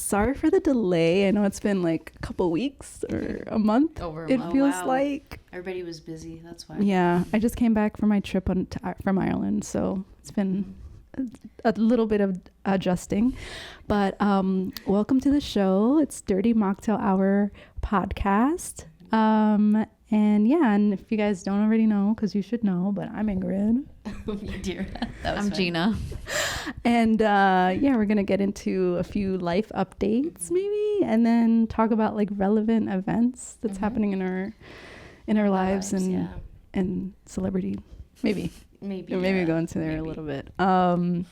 sorry for the delay. I know it's been like a couple weeks or a month. Over a it month. feels wow. like. Everybody was busy. That's why. Yeah, I just came back from my trip from Ireland, so it's been a little bit of adjusting. But welcome to the show. It's Dirty Mocktail Hour podcast. And yeah, and if you guys don't already know, because you should know, but I'm Ingrid. I'm Gina. And yeah, we're gonna get into a few life updates maybe, and then talk about like relevant events that's happening in our lives and celebrity maybe go into there a little bit. So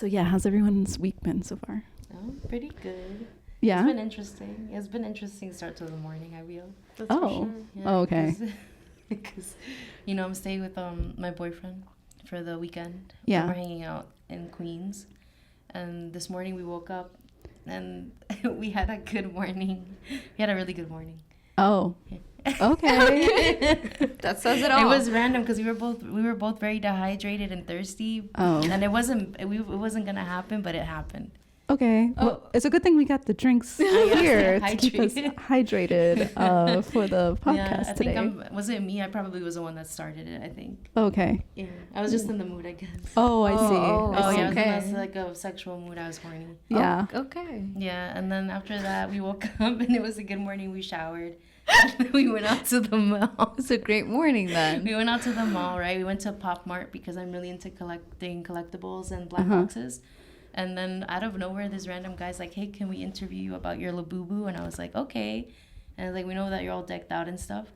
yeah, how's everyone's week been so far? Oh, pretty good. Yeah, it's been interesting. It's been interesting start to the morning. I feel. That's for sure. Yeah, oh, okay. Because I'm staying with my boyfriend for the weekend. Yeah, we're hanging out in Queens, and this morning we woke up and we had a good morning. We had a really good morning. Oh, okay. That says it all. It was random because we were both very dehydrated and thirsty. Oh, and it wasn't gonna happen, but it happened. Okay. Oh. Well, it's a good thing we got the drinks here to keep us hydrated for the podcast today. I think was it me? I probably was the one that started it, I think. Okay. Yeah. I was just in the mood, I guess. Oh, I see. Yeah. Okay. I was in like a sexual mood. I was horny. Yeah. Oh, okay. Yeah. And then after that, we woke up and it was a good morning. We showered. And we went out to the mall. It's a great morning then. We went out to the mall, right? We went to Pop Mart because I'm really into collecting collectibles and black boxes. And then out of nowhere, this random guy's like, hey, can we interview you about your Labubu? And I was like, okay. And I was like, we know that you're all decked out and stuff.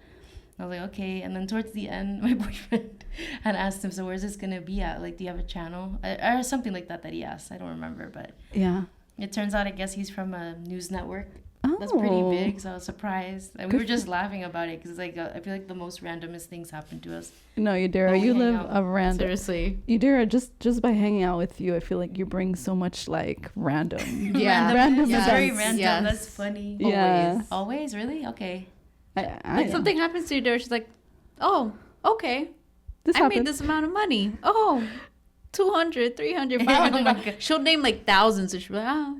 I was like, okay. And then towards the end, my boyfriend had asked him, so where's this going to be at? Like, do you have a channel? Or something like that he asked. I don't remember. But yeah, it turns out, I guess he's from a news network. Oh. That's pretty big, so I was surprised. And we were just laughing about it because it's like I feel like the most randomest things happen to us. No, Yadira, you live a random. Seriously, Yadira, just by hanging out with you, I feel like you bring so much like random. Yeah, random. Yes. Events. Very random. Yes. That's funny. Yeah. Always, really? Okay. Like something happens to Yadira, she's like, oh, okay. This I happened. made this amount of money. Oh, 200, 300, 500. She'll name like thousands, and she'll be like,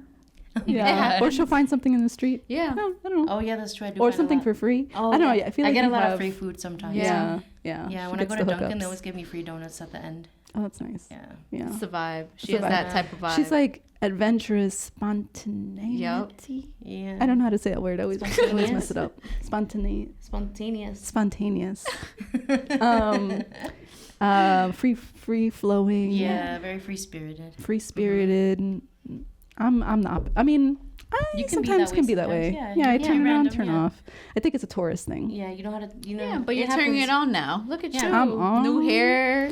Yeah. Or she'll find something in the street. Yeah. I don't know. Oh, yeah, that's true. I do or find something a lot. for free. Oh, I don't know. I feel like I get a lot of free food sometimes. Yeah. Yeah, when I go to Dunkin', they always give me free donuts at the end. Oh, that's nice. Yeah. it's a vibe. She It's has a vibe. that type of vibe. She's like adventurous spontaneity. Yeah. I don't know how to say that word. I always mess it up. Spontaneous. Free flowing. Yeah, very free spirited. Free spirited. I'm not. I mean, I sometimes can be that way. Yeah, I turn it on, turn off. I think it's a tourist thing. Yeah, you know how to. Yeah, but you're turning it on now. Look at you. I'm on. New hair.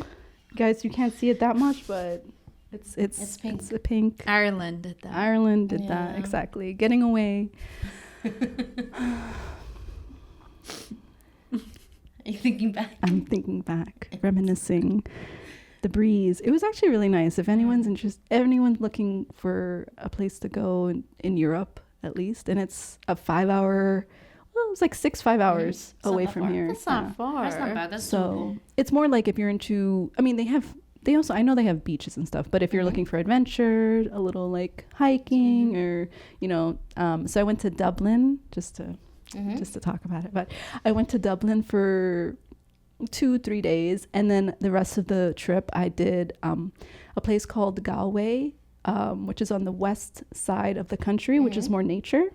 Guys, you can't see it that much, but it's pink. It's a pink. Ireland did that. Ireland did that exactly. Getting away. Are you thinking back? I'm thinking back, reminiscing. The breeze. It was actually really nice. If anyone's looking for a place to go in Europe, at least, and it's a 5-hour. Well, it was like 5 hours away from here. That's not far. That's not bad. That's so cool. it's more like if you're into. I mean, I know they have beaches and stuff, but if you're looking for adventure, a little like hiking or so I went to Dublin just to talk about it. But I went to Dublin for 2-3 days, and then the rest of the trip I did a place called Galway, which is on the west side of the country, which is more nature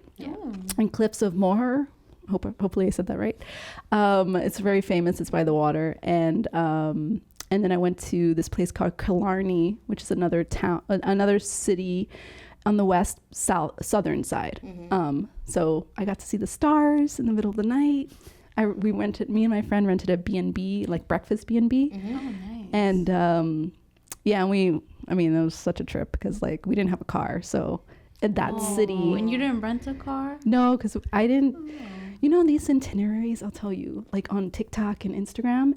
and cliffs of Moher. Hopefully I said that right. It's very famous. It's by the water, and then I went to this place called Killarney, which is another city on the southern side. So I got to see the stars in the middle of the night. Me and my friend rented a B&B, like breakfast B&B. Oh, nice. And it was such a trip because like we didn't have a car. So in that city. And you didn't rent a car? No, because I didn't. These itineraries, I'll tell you, like on TikTok and Instagram,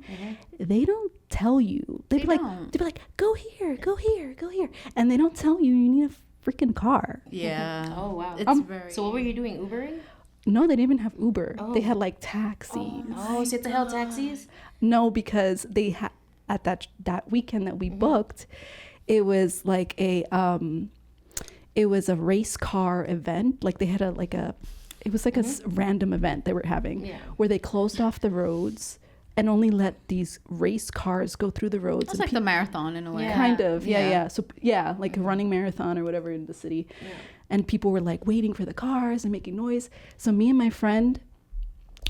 they don't tell you. They'd be like, go here, go here, go here. And they don't tell you need a freaking car. Yeah. Oh, wow. So what were you doing, Ubering? No, they didn't even have Uber. They had like taxis. Oh, so you had to hail taxis? No, because they had at that weekend that we booked, it was like it it was a race car event. Like they had it was like a random event they were having where they closed off the roads and only let these race cars go through the roads. It's like the marathon in a way. Kind of, yeah. So like a running marathon or whatever in the city. Yeah. And people were like waiting for the cars and making noise. So me and my friend,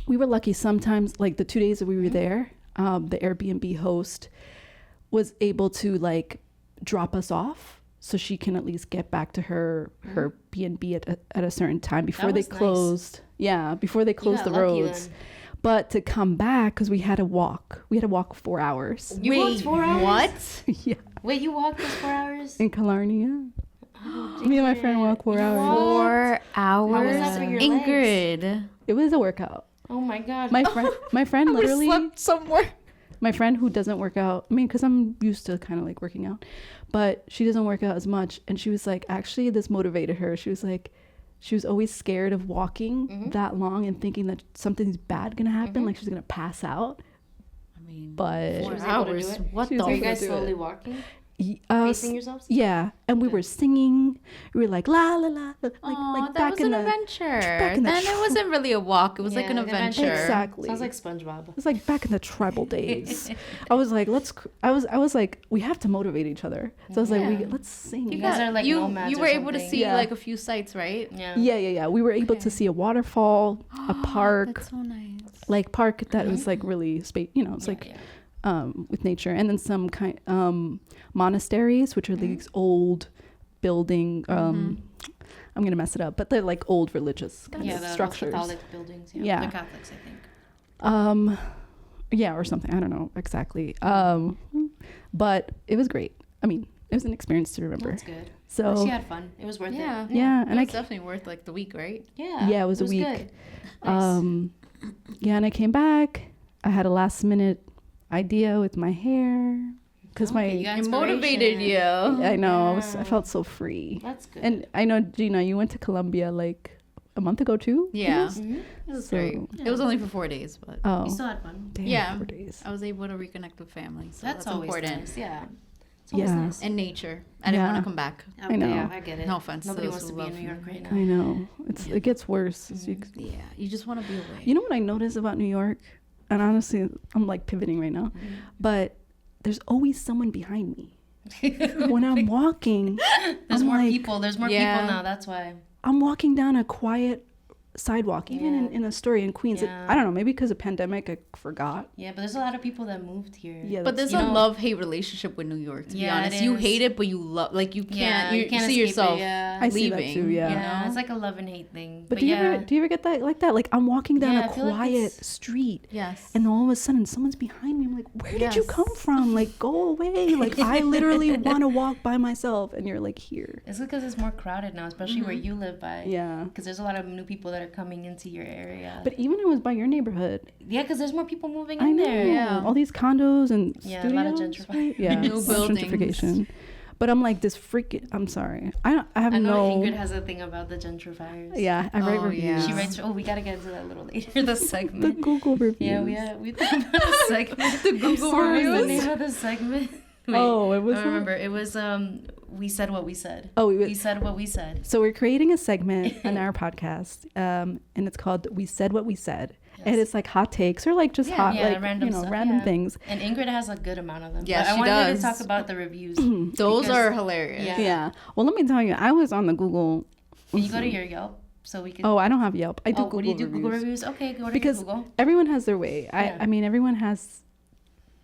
we were lucky sometimes, like the 2 days that we were there, the Airbnb host was able to like drop us off so she can at least get back to her B&B at a certain time before they closed. Nice. Yeah, before they closed the roads. Then. But to come back, because we had to walk 4 hours. You walked 4 hours? What? Yeah. Wait, you walked those 4 hours? In Killarney, yeah. Oh, me and my friend walked 4 hours. 4 hours? How was that for your Ingrid. legs? It was a workout. Oh my God. My friend literally slept somewhere. My friend who doesn't work out, I mean, because I'm used to kind of like working out, but she doesn't work out as much. And she was like, actually, this motivated her. She was like, she was always scared of walking that long and thinking that something's bad gonna happen, like she's gonna pass out. I mean, but 4 hours. What the? Are you guys slowly walking? Pacing yourselves? Yeah, and we were singing. We were like la la la, like that was an adventure. Then it wasn't really a walk. It was like an adventure. Exactly. Sounds like SpongeBob. It was like back in the tribal days. I was like, I was like, we have to motivate each other. So I was like, let's sing. You guys are like nomads. You were able to see like a few sites, right? Yeah. We were able to see a waterfall, a park. That's so nice. Like park that was like really it's like with nature, and then some kind monasteries, which are these old building. I'm gonna mess it up, but they're like old religious kind of structures. Catholic buildings. Yeah, they're Catholics, I think. Yeah, or something. I don't know exactly. But it was great. I mean, it was an experience to remember. That's good. So she had fun. It was worth it. Yeah, and it was definitely worth like the week, right? Yeah, it was a week. Good. Nice. Yeah, and I came back. I had a last minute idea with my hair because it motivated you. I know. I felt so free. That's good. And I know, Gina, you went to Colombia like a month ago too. Yeah, it was great. Yeah. It was only for 4 days, but you still had fun. Damn, 4 days. I was able to reconnect with family. So that's always important. Nice. Yeah. Nice. And nature. I didn't want to come back. I know. Yeah, I get it. No offense. Nobody wants to be in New York right now. I know. It gets worse. You just want to be away. You know what I noticed about New York? And honestly, I'm like pivoting right now, but there's always someone behind me. When I'm walking, there's more people. There's more people now. That's why. I'm walking down a quiet sidewalk, even in Astoria in Queens. I don't know, maybe because of pandemic I forgot. Yeah, but there's a lot of people that moved here. Yeah, but there's a love-hate relationship with New York, to be honest. You hate it, but you love, like, you can't see yourself I see that too. Yeah, it's like a love and hate thing. But do you ever get that like that? Like I'm walking down a quiet street, and all of a sudden someone's behind me. I'm like, where did you come from? Like, go away. Like I literally want to walk by myself, and you're like here. It's because it's more crowded now, especially where you live by. Yeah, because there's a lot of new people that are coming into your area. But even it was by your neighborhood. Yeah, because there's more people moving in there. Yeah, all these condos and studios. A lot of gentrification. Yeah, new buildings. Gentrification. But I'm like this freaking. I'm sorry. I know Ingrid has a thing about the gentrifiers. Yeah, I write reviews. Yeah. She writes. Oh, we gotta get into that a little later. The segment. The Google reviews. Yeah, we thought about a segment. The Google reviews. The name of the segment. Wait, it was. I remember. It was we said what we said. Oh, we said what we said. So we're creating a segment on our podcast, and it's called "We Said What We Said," and it's like hot takes or like just random stuff, random things. And Ingrid has a good amount of them. Yeah, I wanted wanted to talk about the reviews. Those are hilarious. Yeah. Well, let me tell you, I was on the Google. Can you go to your Yelp so we can? Oh, I don't have Yelp. I do Google what do you do? reviews. Google reviews. Okay, go to because Google. Everyone has their way. I mean, everyone has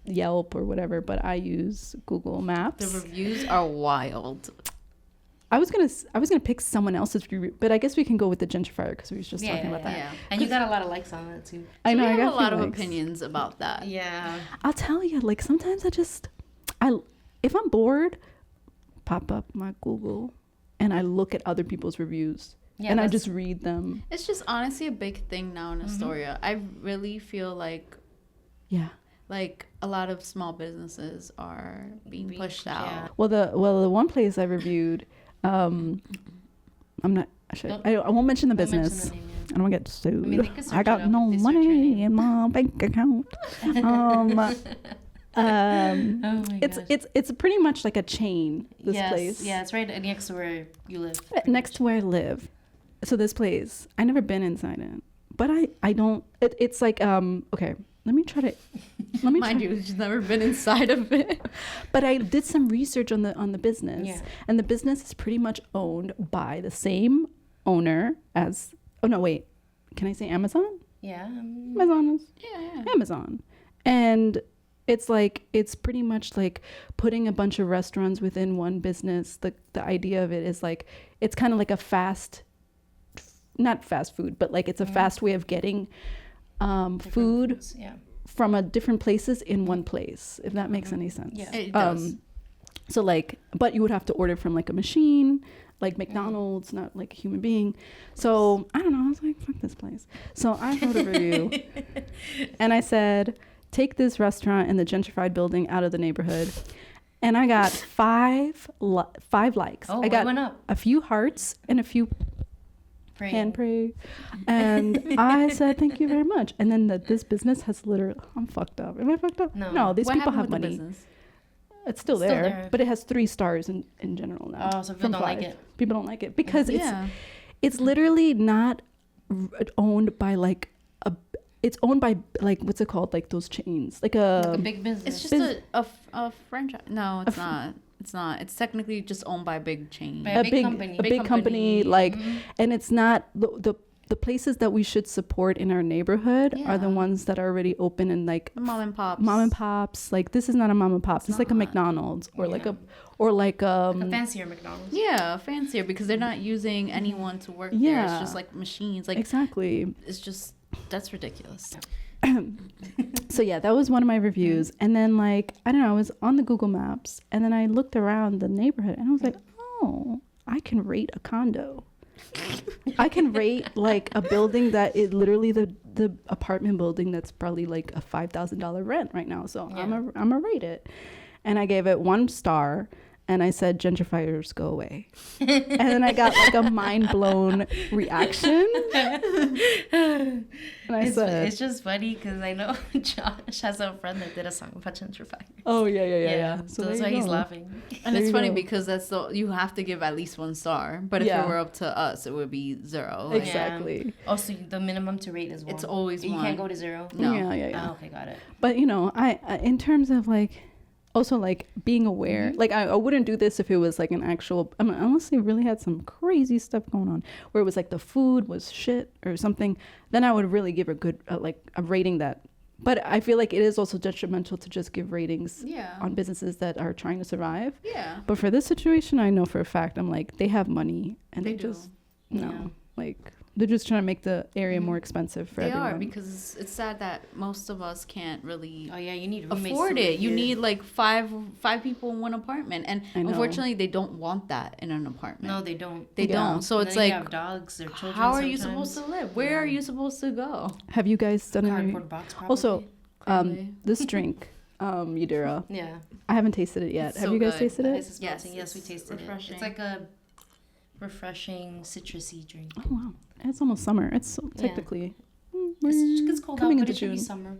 Yelp or whatever, but I use Google Maps. The reviews are wild. I was gonna pick someone else's review, but I guess we can go with the gentrifier because we were just talking about that. Yeah. And you got a lot of likes on it too. I know. I got have a lot of likes. opinions about that. Yeah. I'll tell you, like sometimes if I'm bored, pop up my Google and I look at other people's reviews and I just read them. It's just honestly a big thing now in Astoria. I really feel like a lot of small businesses are being pushed out. Yeah. Well, the one place I reviewed, I'm not. I won't mention the business. I don't want to get sued. I got no money in my bank account. It it's pretty much like a chain, this place. Yeah, it's right next to where you live. Next to where I live. So this place, I never been inside it, but I don't, it's like, okay, let me try. Mind you, she's never been inside of it. But I did some research on the business, and the business is pretty much owned by the same owner as, oh no, wait, can I say Amazon? Yeah. Amazon is Amazon. And it's like, it's pretty much like putting a bunch of restaurants within one business. The idea of it is like, it's kind of like a not fast food, but like it's a fast way of getting food from different places in one place, if that makes any sense. Yeah, it does. So like, but you would have to order from like a machine, like McDonald's, not like a human being. So I don't know, I was like, fuck this place. So I wrote a review and I said, take this restaurant in the gentrified building out of the neighborhood. And I got five likes. Oh, I got went up. a few hearts and a few hand pray, and I said thank you very much. And then this business has literally, I'm fucked up. Am I fucked up? No, these what people have happened with the money. business? It's still there, but it has 3 stars in general now. Oh, so people don't like it. People don't like it because it's literally not owned by like it's owned by like, what's it called, like those chains, like a big business. It's just a franchise. No, it's not. It's not. It's technically just owned by a big chain. By a big company. Like, and it's not the places that we should support in our neighborhood are the ones that are already open and like mom and pops. Like, this is not a mom and pop. It's like a McDonald's or like a fancier McDonald's. Yeah, fancier, because they're not using anyone to work there. It's just like machines. Like, exactly. It's just, that's ridiculous. So yeah, that was one of my reviews. And then like, I don't know, I was on the Google Maps and then I looked around the neighborhood and I was like, oh, I can rate a condo. I can rate like a building that it literally the apartment building that's probably like a $5,000 rent right now. So I'm a rate it. And I gave it 1 star. And I said, gentrifiers, go away. And then I got like a mind blown reaction. And I said, it's just funny because I know Josh has a friend that did a song about gentrifiers. Oh, yeah. So that's why he's laughing. And it's funny because you have to give at least 1 star. But if it were up to us, it would be 0. Like, exactly. Also, the minimum to rate is 1. It's always 1. You can't go to 0. No. Yeah. Oh, okay, got it. But, you know, I in terms of like, also like being aware, like I wouldn't do this if it was like an actual, I mean, unless they really had some crazy stuff going on where it was like the food was shit or something, then I would really give a good, like a rating that, but I feel like it is also detrimental to just give ratings on businesses that are trying to survive. Yeah. But for this situation, I know for a fact, I'm like, they have money and they just, like, they're just trying to make the area more expensive for everyone. They are, because it's sad that most of us can't really you need afford it. You need like five people in one apartment, and unfortunately they don't want that in an apartment. No, they don't. They don't. So it's like, you have dogs or children. How are you supposed to live? Where are you supposed to go? Have you guys done cardboard box? Probably. Also, this drink, Udera. Yeah. I haven't tasted it yet. Have you guys tasted it? Yes, we tasted it. It's like a refreshing citrusy drink. Oh wow, it's almost summer. It's technically it's cold coming out, but into it should June. be summer.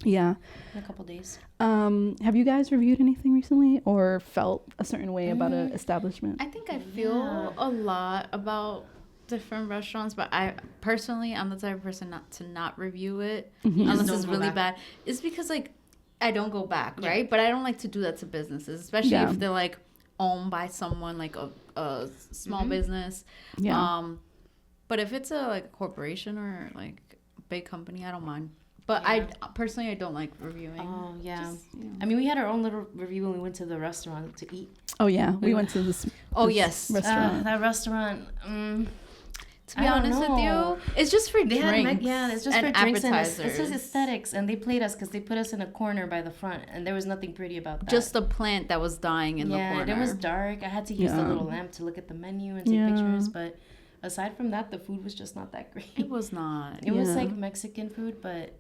Yeah, in a couple days. Have you guys reviewed anything recently or felt a certain way about an establishment? I think I feel a lot about different restaurants, but I'm the type of person not review it unless it's really bad. It's because like I don't go back, right? But I don't like to do that to businesses, especially if they're like owned by someone like a small business. But if it's a corporation or like a big company, I don't mind. But I personally don't like reviewing. Oh yeah. I mean, we had our own little review when we went to the restaurant to eat. Oh yeah, we went to this restaurant. That restaurant. To be honest with you, it's just for drinks. It's just and for drinks appetizers. And it's just aesthetics, and they played us because they put us in a corner by the front, and there was nothing pretty about that. Just a plant that was dying in the corner. Yeah, it was dark. I had to use the little lamp to look at the menu and take pictures, but aside from that, the food was just not that great. It was not. It was like Mexican food, but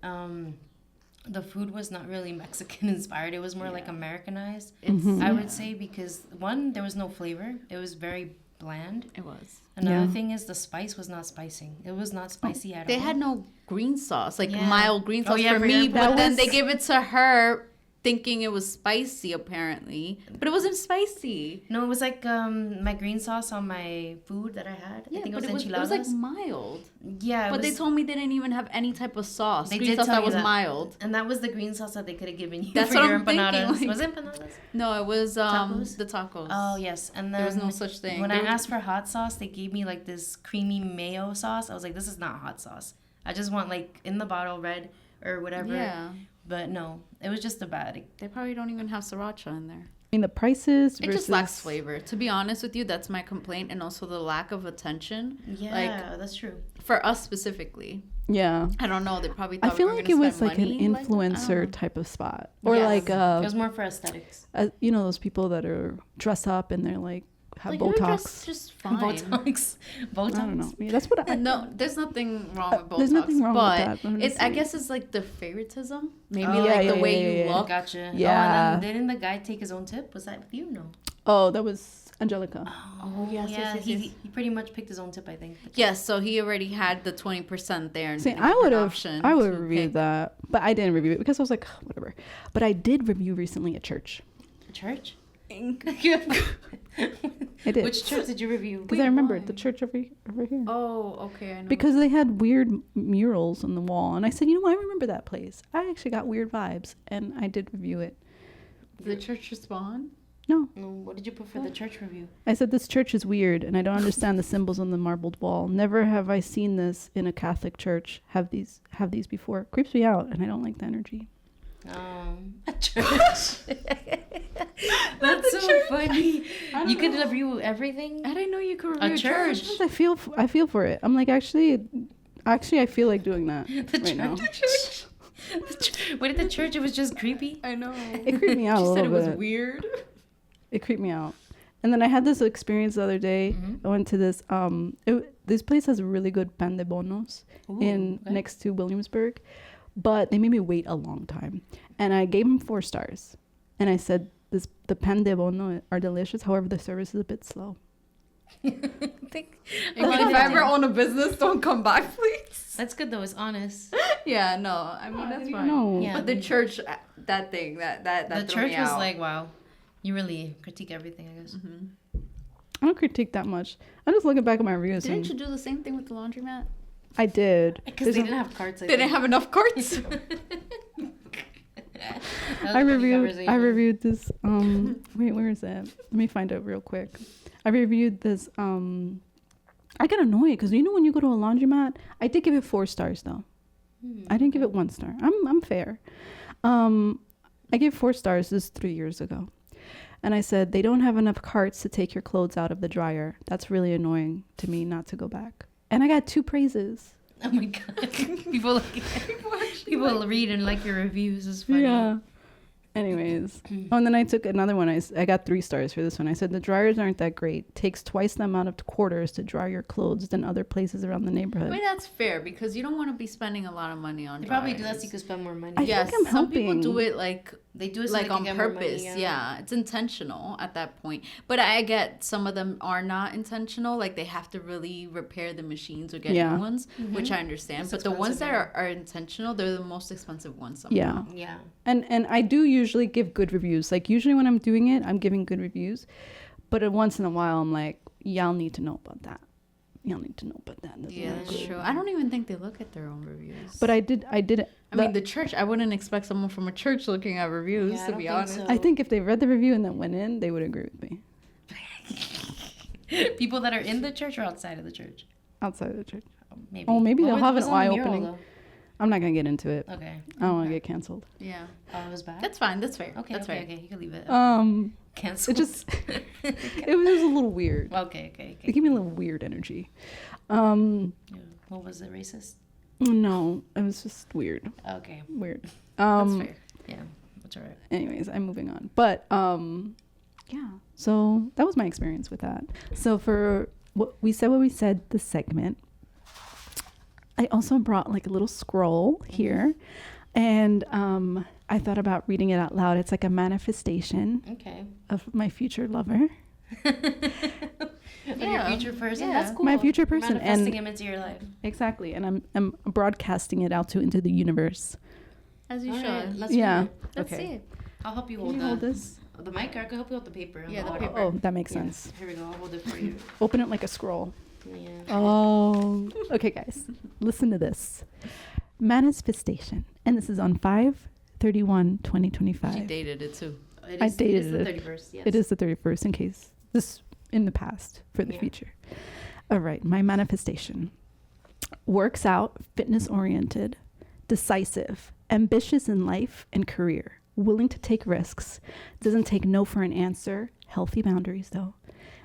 the food was not really Mexican inspired. It was more like Americanized, I would say, because one, there was no flavor. It was very bland. It was. Another thing is the spice was not spicing. It was not spicy at all. They had no green sauce, mild green sauce for for me, your but then they gave it to her thinking it was spicy apparently, but it wasn't spicy. No, it was like my green sauce on my food that I had. Yeah, I think but it was it enchiladas. was like mild. Yeah, But they told me they didn't even have any type of sauce. They Green did sauce tell that you was that. mild. And that was the green sauce that they could have given you That's for what your I'm thinking, empanadas. like- Was it empanadas? No, it was Tacos? the tacos. Oh yes, and then There was no such thing. When I asked for hot sauce, they gave me like this creamy mayo sauce. I was like, this is not hot sauce. I just want like in the bottle red or whatever. Yeah. But no, it was just a bad. They probably don't even have sriracha in there. I mean, the prices It versus... just lacks flavor. To be honest with you, that's my complaint, and also the lack of attention. Yeah, Like, that's true. for us specifically. Yeah. I don't know. They probably I thought feel we were like gonna it was spend like an money like that. I don't influencer know. type of spot. Or Yes. like, It was more for aesthetics. you know, those people that are dress up and they're like, have Like, you're Botox. just fine. Botox. I don't know. Yeah, that's what I... No, there's nothing wrong with Botox. There's nothing wrong with but that, but I'm just I saying. guess it's like the favoritism. Maybe Oh, like yeah, the way yeah, you yeah. look. Gotcha. Yeah. Oh, and then didn't the guy take his own tip? Was that with you? No. Oh, that was Angelica. Oh, yes, yeah. yes, he, yes. he pretty much picked his own tip, I think. Yes, so he already had the 20% there. And See, the I would have option I would to have reviewed pick. that, but I didn't review it because I was like, whatever. But I did review recently at church. Church? I did. Which church did you review? Because Wait, I remembered why? the church over here. Oh, okay. I know. Because they had weird murals on the wall, and I said, you know, I remember that place. I actually got weird vibes, and I did review it. Did the church respond? No, What did you put for the church review? I said this church is weird, and I don't understand the symbols on the marbled wall. Never have I seen this in a Catholic church. Have these before? Creeps me out, and I don't like the energy. A church. That's so funny. You could review everything. I didn't know you could A review a church. church. I feel for it. I'm like, actually, I feel like doing that The right now. church. What did the church? It was just creepy. I know. It creeped me out a She little said it was bit. weird. It creeped me out. And then I had this experience the other day. Mm-hmm. I went to this this place has really good pan de bonos Okay. next to Williamsburg, but they made me wait a long time. And I gave them 4 stars. And I said the pan de bono are delicious. However, the service is a bit slow. If I ever own a business, don't come back, please. That's good though. It's honest. Yeah, no. I mean, that's fine. No. Yeah. But the church, that thing, that The threw church me was out. like, wow. You really critique everything, I guess. I don't critique that much. I'm just looking back at my reviews. Didn't And you do the same thing with the laundromat? I did. Because There's they a- didn't have carts. They didn't have enough carts. I reviewed this wait, where is it? Let me find it real quick. I reviewed this I get annoyed because you know when you go to a laundromat, I did give it 4 stars though. I didn't give it 1 star. I'm fair. I gave 4 stars this 3 years ago. And I said they don't have enough carts to take your clothes out of the dryer. That's really annoying to me not to go back. And I got 2 praises. Oh my god. People read and like your reviews. Is funny. Yeah. Anyways. Oh, and then I took another one. I got 3 stars for this one. I said the dryers aren't that great. Takes twice the amount of quarters to dry your clothes than other places around the I neighborhood. mean, that's fair because you don't want to be spending a lot of money on They probably do dryers. that so you could spend more money. I Yes, think I'm some people helping. do it like They do it so like they can on get more purpose. money, Yeah, it's intentional at that point. But I get some of them are not intentional. Like they have to really repair the machines or get Yeah. new ones, which I understand. It's but the ones that expensive, are intentional, they're the most expensive ones. Somehow. Yeah. Yeah. And I do usually give good reviews. Like usually when I'm doing it, I'm giving good reviews. But once in a while, I'm like, y'all need to know about that. Y'all need to know about that. That's Yeah, not that's good. true. I don't even think they look at their own reviews. But I did. I mean, the church. I wouldn't expect someone from a church looking at reviews. Yeah, I to don't be think honest. so. I think if they read the review and then went in, they would agree with me. People that are in the church or outside of the church? Outside of the church. Maybe. Oh, maybe What they'll have an was on the eye mural, opening. I'm not gonna get into it. though? Okay. I don't want to get canceled. Yeah, Oh, it was bad? that's fine. That's fair. Okay, that's okay, fair. okay. You can leave it. It Cancel. just it was a little weird. Okay, okay, It okay. gave me a little weird energy. Yeah. What was it, racist? No, it was just weird. Okay. Weird. That's fair. Yeah, that's all right. Anyways, I'm moving on. But yeah. So that was my experience with that. So for what we said, the segment, I also brought like a little scroll here, and I thought about reading it out loud. It's like a manifestation Okay. of my future lover, For your future person? Yeah. That's cool. my future person, Manifesting and him into your life. exactly. And I'm broadcasting it out into the universe. As you All should. right, let's Yeah. read it. Let's Okay. see it. I'll help you Can hold you hold this? the mic, or I can help you hold the paper. Yeah, the Oh, paper. Oh, that makes sense. Here we go. I'll hold it for you. Open it like a scroll. Yeah. Oh, okay, guys, listen to this. Manifestation, and this is on 5/31/2025. She dated it too. It I is, dated it. Is the it. 31st, yes. It is the 31st in case this in the past for the Yeah. future. All right, my manifestation. Works out, fitness oriented, decisive, ambitious in life and career, willing to take risks, doesn't take no for an answer, healthy boundaries though.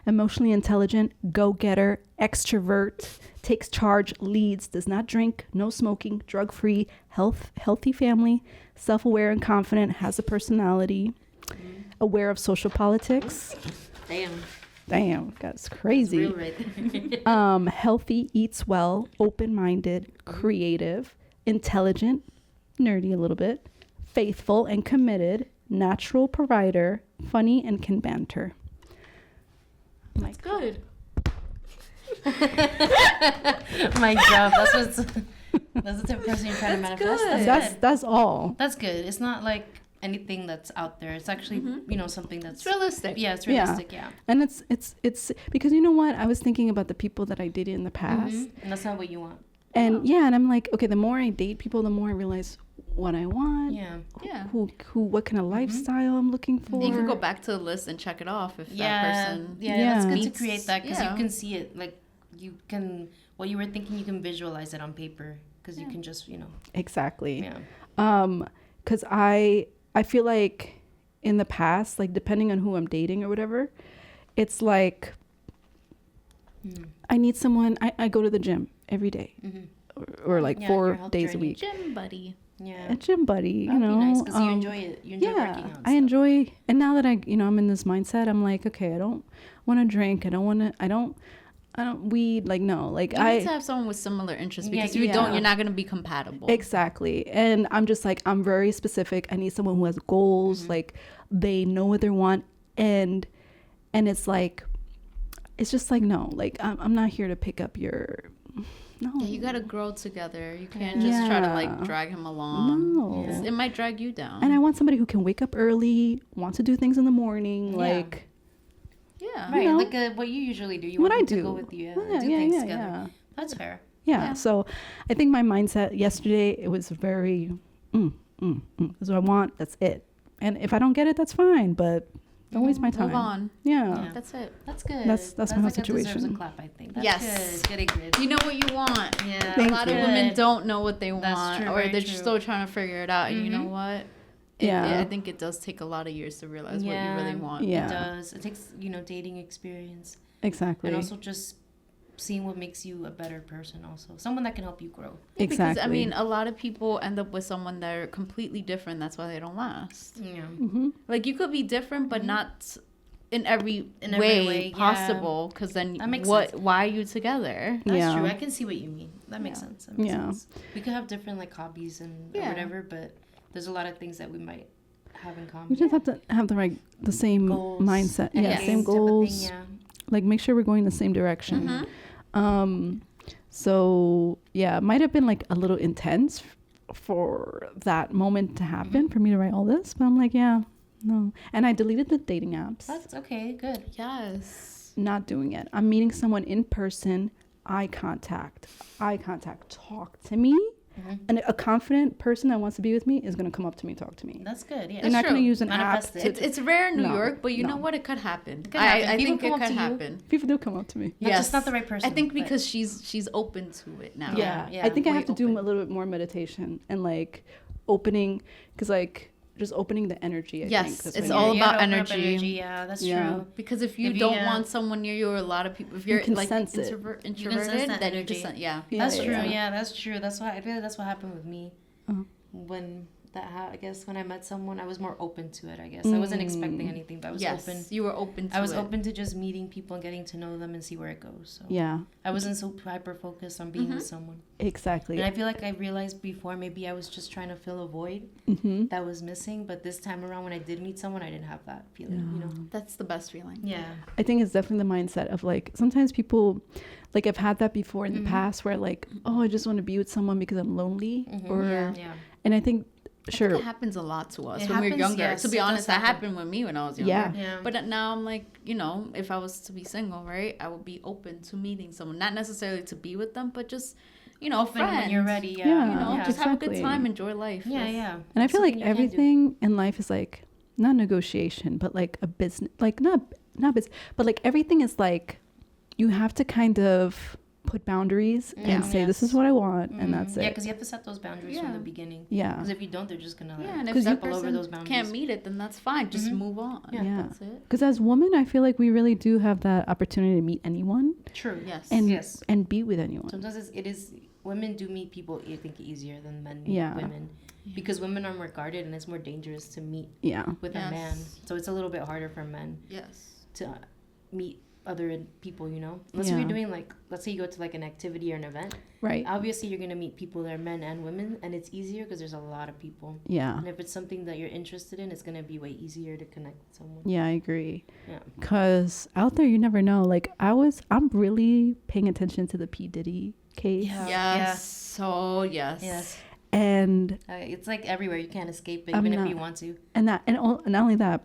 Emotionally intelligent, go-getter, extrovert, takes charge, leads, does not drink, no smoking, drug-free, healthy family, self-aware and confident, has a personality, aware of social politics. Damn, that's crazy. That's real right there. Healthy, eats well, open-minded, creative, intelligent, nerdy a little bit, faithful and committed, natural provider, funny and can banter. That's good. My job. That's the type of person you're trying to manifest. good. That's all. That's good. It's not like anything that's out there. It's actually something that's It's realistic. Yeah, it's realistic. Yeah. And it's because you know what? I was thinking about the people that I dated in the past. And that's not what you want. And and I'm like, okay, the more I date people, the more I realize what I want. Yeah. Yeah. Who what kind of lifestyle I'm looking for. You can go back to the list and check it off if that person. Yeah, that's good meets- to create that because yeah. you can see it. Like you can, what you were thinking, you can visualize it on paper because you can just, Exactly. Yeah. Because I feel like in the past, like depending on who I'm dating or whatever, it's like I need someone. I go to the gym every day, or like Yeah, 4 your health days a journey. week. Gym buddy. Yeah. A gym buddy, That'd you know. be nice because you enjoy it. You enjoy yeah, working out. and I stuff. enjoy. And now that I'm in this mindset, I'm like, okay, I don't want to drink. I don't weed. Like no, like You need to have someone with similar interests Yeah, because if you don't, you're not going to be compatible. Exactly. And I'm just like, I'm very specific. I need someone who has goals, like they know what they want. And it's like, it's just like, no, like I'm not here to pick up your, no. Yeah, you got to grow together. You can't just try to like drag him along. No. It might drag you down. And I want somebody who can wake up early, want to do things in the morning, like. yeah. Right, You know? like what you usually do. You What want I them to do. go with you and Yeah, do yeah, things yeah, together. yeah. That's fair. Yeah. So I think my mindset yesterday, it was very, this is what I want. That's it. And if I don't get it, that's fine. But don't waste my time. Move on. Yeah. That's it. That's good. That's my whole like that deserves situation. a clap, I think. That's Yes. good. Good, Ingrid. You know what you want. Yeah. Thank A lot you. of women don't know what they That's want, true, or very they're true. still trying to figure it out. And you know what? Yeah. I think it does take a lot of years to realize what you really want. Yeah. It does. It takes, dating experience. Exactly. And also just seeing what makes you a better person also. Someone that can help you grow. Yeah, Exactly. Because, I mean, a lot of people end up with someone that are completely different. That's why they don't last. Yeah. Like, you could be different, but not in every every way, way, yeah. possible. Because then That makes sense. why are you together? That's Yeah. true. I can see what you mean. That makes sense. That makes Yeah. sense. We could have different like hobbies and or Yeah. whatever, but there's a lot of things that we might have in common. We just have to have the same Goals mindset. and Yeah, aims same type of thing, goals. yeah. Like make sure we're going the same direction. So yeah, it might have been like a little intense for that moment to happen for me to write all this, but I'm like, yeah, no. And I deleted the dating apps. That's okay. Good. Yes. Not doing it. I'm meeting someone in person, eye contact, talk to me. And a confident person that wants to be with me is going to come up to me and talk to me. That's good. Yeah. You're not going to use an Manifest app. it. To, It's rare in New No, York, but you no. know what? It could happen. could happen. I People think come it up could to you. happen. people do come up to me. Not just not the right person. I think but- because she's open to it now. Yeah. Yeah, I think I way have to do open. a little bit more meditation and like opening, because like just opening the energy. I Yes, think, 'cause it's when all you- about you gotta open up energy. Yeah, that's Yeah. true. Because if you If you, don't want someone near you, or a lot of people, if you're can like sense it. introverted, that then you energy. just yeah. Yeah, That's yeah, true. yeah. Yeah, that's true. That's why I feel like that's what happened with me. Uh-huh. When I guess when I met someone, I was more open to it. I guess I wasn't expecting anything, but I was Yes, open. you were open to I was it. open to just meeting people and getting to know them and see where it goes. So Yeah, I wasn't so hyper focused on being with someone. exactly. And I feel like I realized before maybe I was just trying to fill a void that was missing. But this time around, when I did meet someone, I didn't have that feeling. You know? That's the best feeling. Yeah. I think it's definitely the mindset of like, sometimes people, like I've had that before in the past where like, oh, I just want to be with someone because I'm lonely. Or, Yeah. and I think sure. It happens a lot to us It when we're happens, younger. yes, to be it does honest, that happen. happened with me when I was younger. Yeah. But now I'm like, you know, if I was to be single, right, I would be open to meeting someone, not necessarily to be with them, but just, you know, Open friends. when you're ready. Yeah. Yeah. You know, Yeah, just have a good exactly. time, enjoy life. Yeah, yeah. And I feel like Something you can do. everything in life is like not negotiation, but like a business, like not business, but like everything is like you have to kind of put boundaries and say this is what I want, and that's Yeah, it. because you have to set those boundaries from the beginning. Yeah. Because if you don't, they're just gonna Yeah, and if 'Cause that step all over those person boundaries. can't meet it, then that's fine. Just move on. Yeah. That's it. Because as women, I feel like we really do have that opportunity to meet anyone True. Yes. and Yes. and be with anyone. Sometimes it is women do meet people I think easier than men meet Yeah. women, because women are more guarded and it's more dangerous to meet Yeah. with Yes. a man. So it's a little bit harder for men Yes. to meet other people, you know, unless Yeah. you're doing like, let's say you go to like an activity or an event. Right. Obviously, you're gonna meet people that are men and women, and it's easier because there's a lot of people. Yeah. And if it's something that you're interested in, it's gonna be way easier to connect with someone. Yeah, I agree. Yeah. Because out there, you never know. Like I'm really paying attention to the P. Diddy case. Yeah. Yes. So yes. Yes. And It's like everywhere. You can't escape it, I'm even not- if you want to. and not only that,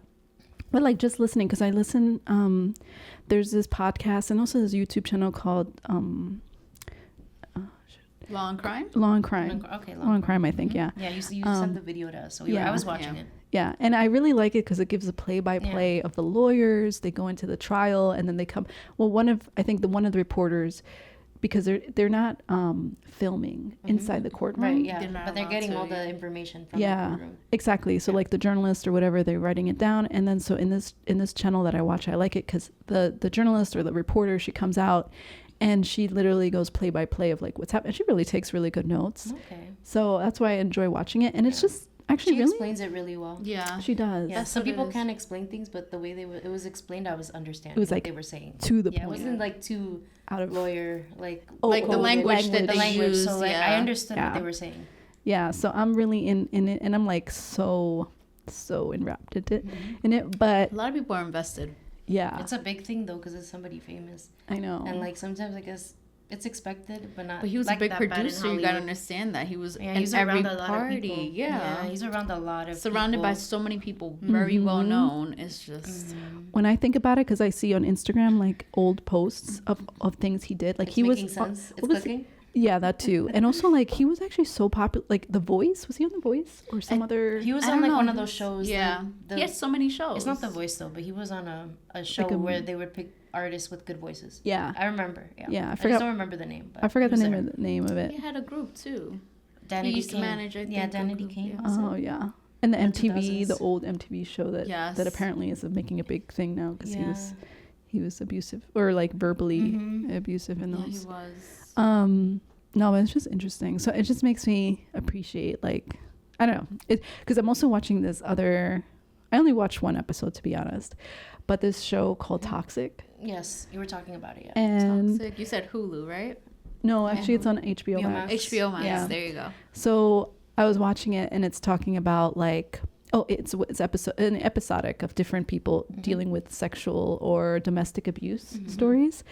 but like just listening, because I listen, there's this podcast and also this YouTube channel called Law and Crime. Law and Crime. Okay. Law and Crime, I think. Yeah. Yeah, you sent the video to us, so yeah. I was watching it. Yeah, and I really like it because it gives a play-by-play of the lawyers. They go into the trial, and then they come. Well, one of the reporters, because they're not filming inside the courtroom. Right, yeah. They're not But they're allowed getting to, all yeah. the information from the Yeah, courtroom. exactly. So like the journalist or whatever, they're writing it down, and then so in this channel that I watch, I like it because the journalist or the reporter, she comes out, and she literally goes play by play of like what's happening. She really takes really good notes. Okay. So that's why I enjoy watching it, and it's just actually She really explains it really well. Yeah. she does. Yeah, That's some what it people is. can't explain things, but the way it was explained, I was understanding It was what like they were saying. to the Yeah, it point. wasn't like too Out of lawyer, like Like the language that the they language. use, So like yeah. I understood Yeah. what they were saying. Yeah, so I'm really in it, and I'm like so enwrapped in it. But A lot of people are invested. yeah, It's a big thing though, because it's somebody famous, I know. and like sometimes I guess it's expected, but not. But he was like a big that bad in producer. You gotta Hollywood. understand that he was Yeah, in he's every around a lot of party. people. Yeah. He's around a lot of Surrounded by people. so many people, very well known. It's just When I think about it, because I see on Instagram like old posts of things he did, like It's he was making sense. what It's was cooking. yeah, that too, and also like he was actually so popular. Like The Voice, was he on The Voice or some other? He was I on don't like know. one of those shows. yeah. He has so many shows. It's not The Voice though, but he was on a show Like a- where they would pick artists with good voices. Yeah, I remember. Yeah. Yeah, I I forgot- just don't remember the name. But I forgot he the was name there. of it. He had a group too. Danity He used to Kane. manage, I Yeah, think, a Danity group, Kane. yeah. was it? Oh yeah, and the In MTV, the 2000s. old MTV show that Yes. that apparently is making a big thing now because Yeah. he was abusive or like verbally Mhm. abusive in Yeah, those. he was. No, but it's just interesting. So it just makes me appreciate, like, I don't know, it because I'm also watching this other. I only watched one episode, to be honest, but this show called Toxic, Yes, you were talking about it. Yeah. and Toxic. You said Hulu, right? no, actually, it's on HBO HBO Max. Max. HBO Max. Yeah. There you go. So I was watching it, and it's talking about like, it's episodic of different people dealing with sexual or domestic abuse stories,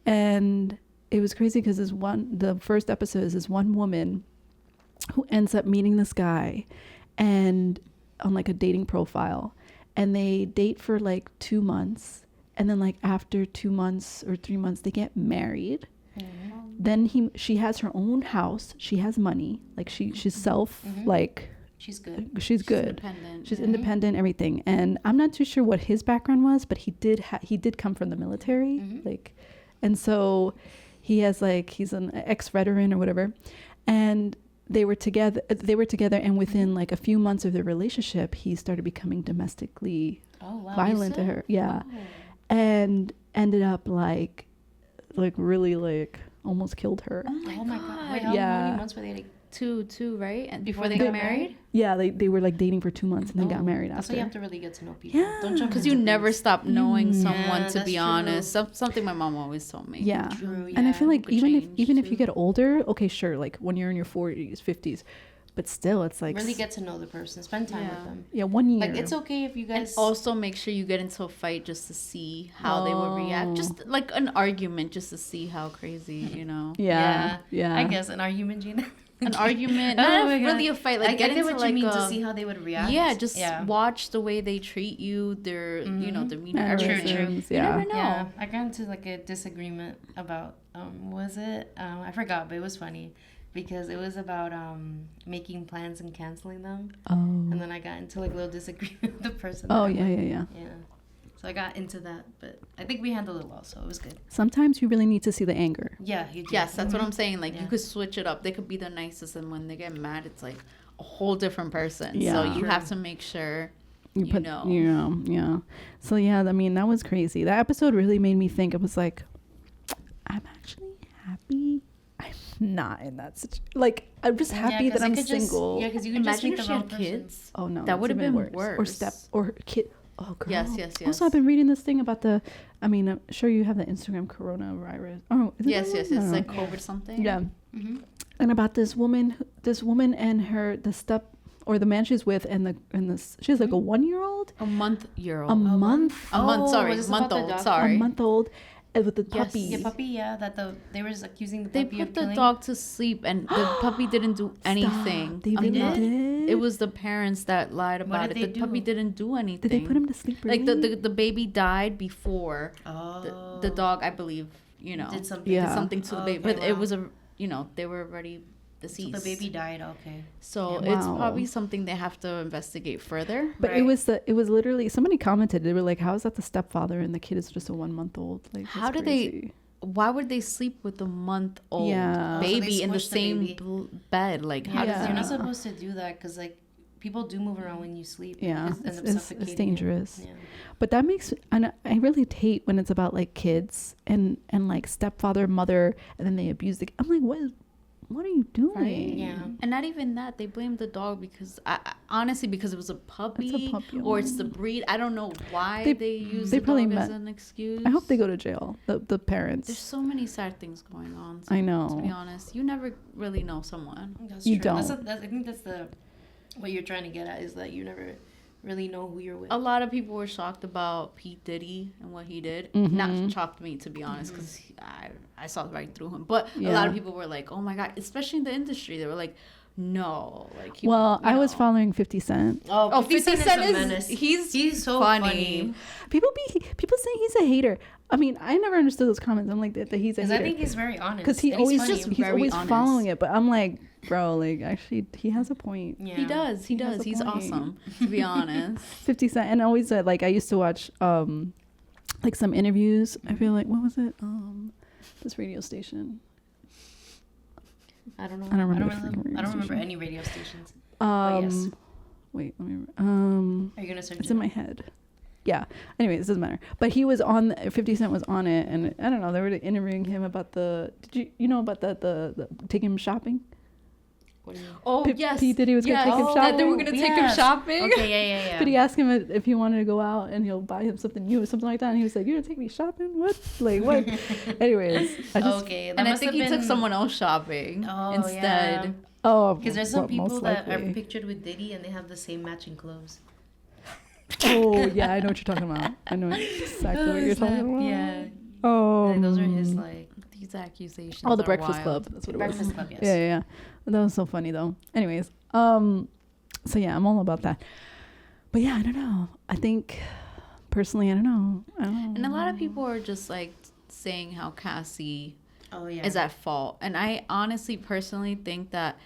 and it was crazy because the first episode is this one woman who ends up meeting this guy, and on like a dating profile, and they date for like 2 months, and then like after 2 months or 3 months they get married. Then she has her own house, she has money, like she's self like She's good. she's good, Independent. she's independent, everything. And I'm not too sure what his background was, but he did come from the military, like, and so he has like, he's an ex-veteran or whatever, and they were together, and within like a few months of their relationship he started becoming domestically violent to her, and ended up like really like almost killed her. Oh my god. Wait, Yeah. how many months were they like? Two, right? And before Before they they got got married? Yeah, they were like dating for 2 months and then got married That's after. why you have to really get to know people. Yeah. Don't jump Because into you never things. stop knowing someone, to that's be true. honest. Something my mom always told me. Yeah. True, And I yeah. feel like Could even change, if you too. get older, okay, sure, like when you're in your 40s, 50s, but still it's like Really get to know the person. Spend time Yeah. with them. yeah, 1 year. Like it's okay if you And guys. also make sure you get into a fight just to see how they would react. Just like an argument just to see how crazy, you know. yeah. I guess an argument, Gina. an argument, not really a fight. Like, get what you mean, to see how they would react. Yeah, just watch the way they treat you. Their, you know, demeanor. True. You never know. Yeah, I got into like a disagreement about was it? I forgot, but it was funny because it was about making plans and canceling them. Oh. And then I got into like a little disagreement with the person. Oh yeah. So I got into that, but I think we handled it well, so it was good. Sometimes you really need to see the anger. Yeah, you do. Yes, that's what I'm saying. Like, you could switch it up. They could be the nicest, and when they get mad, it's like a whole different person. Yeah. So you have to make sure you know. Yeah. So, yeah, I mean, that was crazy. That episode really made me think. It was like, I'm actually happy I'm not in that situation. Like, I'm just happy that I'm single. Because you can imagine just if make the she wrong had kids. Oh, no. That would have been worse. Or kid. Oh, girl. Yes. Also, I've been reading this thing about I'm sure you have the Instagram coronavirus. Oh, yes. It's like COVID something. Yeah. Mm-hmm. And about this woman and the man she's with, she has like a 1-year-old? A month-year-old. A month? Sorry. A month old. And with the puppy. Yeah, puppy, yeah. That they were accusing the puppy of killing. They put the dog to sleep, and the puppy didn't do anything. They really did? It was the parents that lied about it. The puppy didn't do anything. Did they put him to sleep? Really? Like, the baby died before the dog, I believe, did something to the baby. But it was they were already deceased. So the baby died. Okay. So it's probably something they have to investigate further. But it was literally, somebody commented, they were like, how is that the stepfather and the kid is just a 1-month-old? Like, how did why would they sleep with a month-old baby in the same bed? Like, how does you're not supposed to do that, because like people do move around when you sleep. Yeah, it's dangerous. Yeah. But that makes, and I really hate when it's about like kids and like stepfather, mother, and then they abuse the. I'm like, what are you doing? Right. Yeah. And not even that. They blame the dog because, honestly, because it was a puppy or it's the breed. I don't know why they use the dog as an excuse. I hope they go to jail, the parents. There's so many sad things going on. I know. To be honest, you never really know someone. That's you true. don't. I think that's what you're trying to get at, is that you never really know who you're with. A lot of people were shocked about Pete Diddy and what he did. Mm-hmm. Not shocked me, to be honest, because I saw right through him. But a lot of people were like, oh my God, especially in the industry. They were like, no. Like, I was following 50 Cent. Oh, 50 Cent is a menace. He's so funny. People say he's a hater. I mean, I never understood those comments. I'm like, that he's a hater. I think he's very honest. Because he's always following it. But I'm like, bro, like, actually, he has a point. Yeah. He does. He's awesome, to be honest. 50 Cent. And always, like, I used to watch, like, some interviews. I feel like, what was it? This radio station. I don't know. I don't remember any radio stations. Yes. Wait, let me. Are you gonna search? It's in my head. Yeah. Anyway, this doesn't matter. But he was on. 50 Cent was on it, and I don't know. They were interviewing him about Did you know about the taking him shopping? Oh, yes. He did. He was going to take him shopping. That they were going to take him shopping. Okay, yeah. But he asked him if he wanted to go out and he'll buy him something new or something like that. And he was like, "You're going to take me shopping? What? Like, what?" Anyways. And I think he took someone else shopping instead. Yeah. Oh, because there's some people that are pictured with Diddy and they have the same matching clothes. Oh, yeah. I know what you're talking about. I know exactly what you're talking about. Yeah. Oh. Like, those are his, like... These accusations. Oh, the Breakfast Club. That's what it was. Breakfast Club, yes. Yeah. That was so funny, though. Anyways, so yeah, I'm all about that. But yeah, I don't know. I think, personally, I don't know. And a lot of people are just, like, saying how Cassie is at fault. And I honestly, personally think that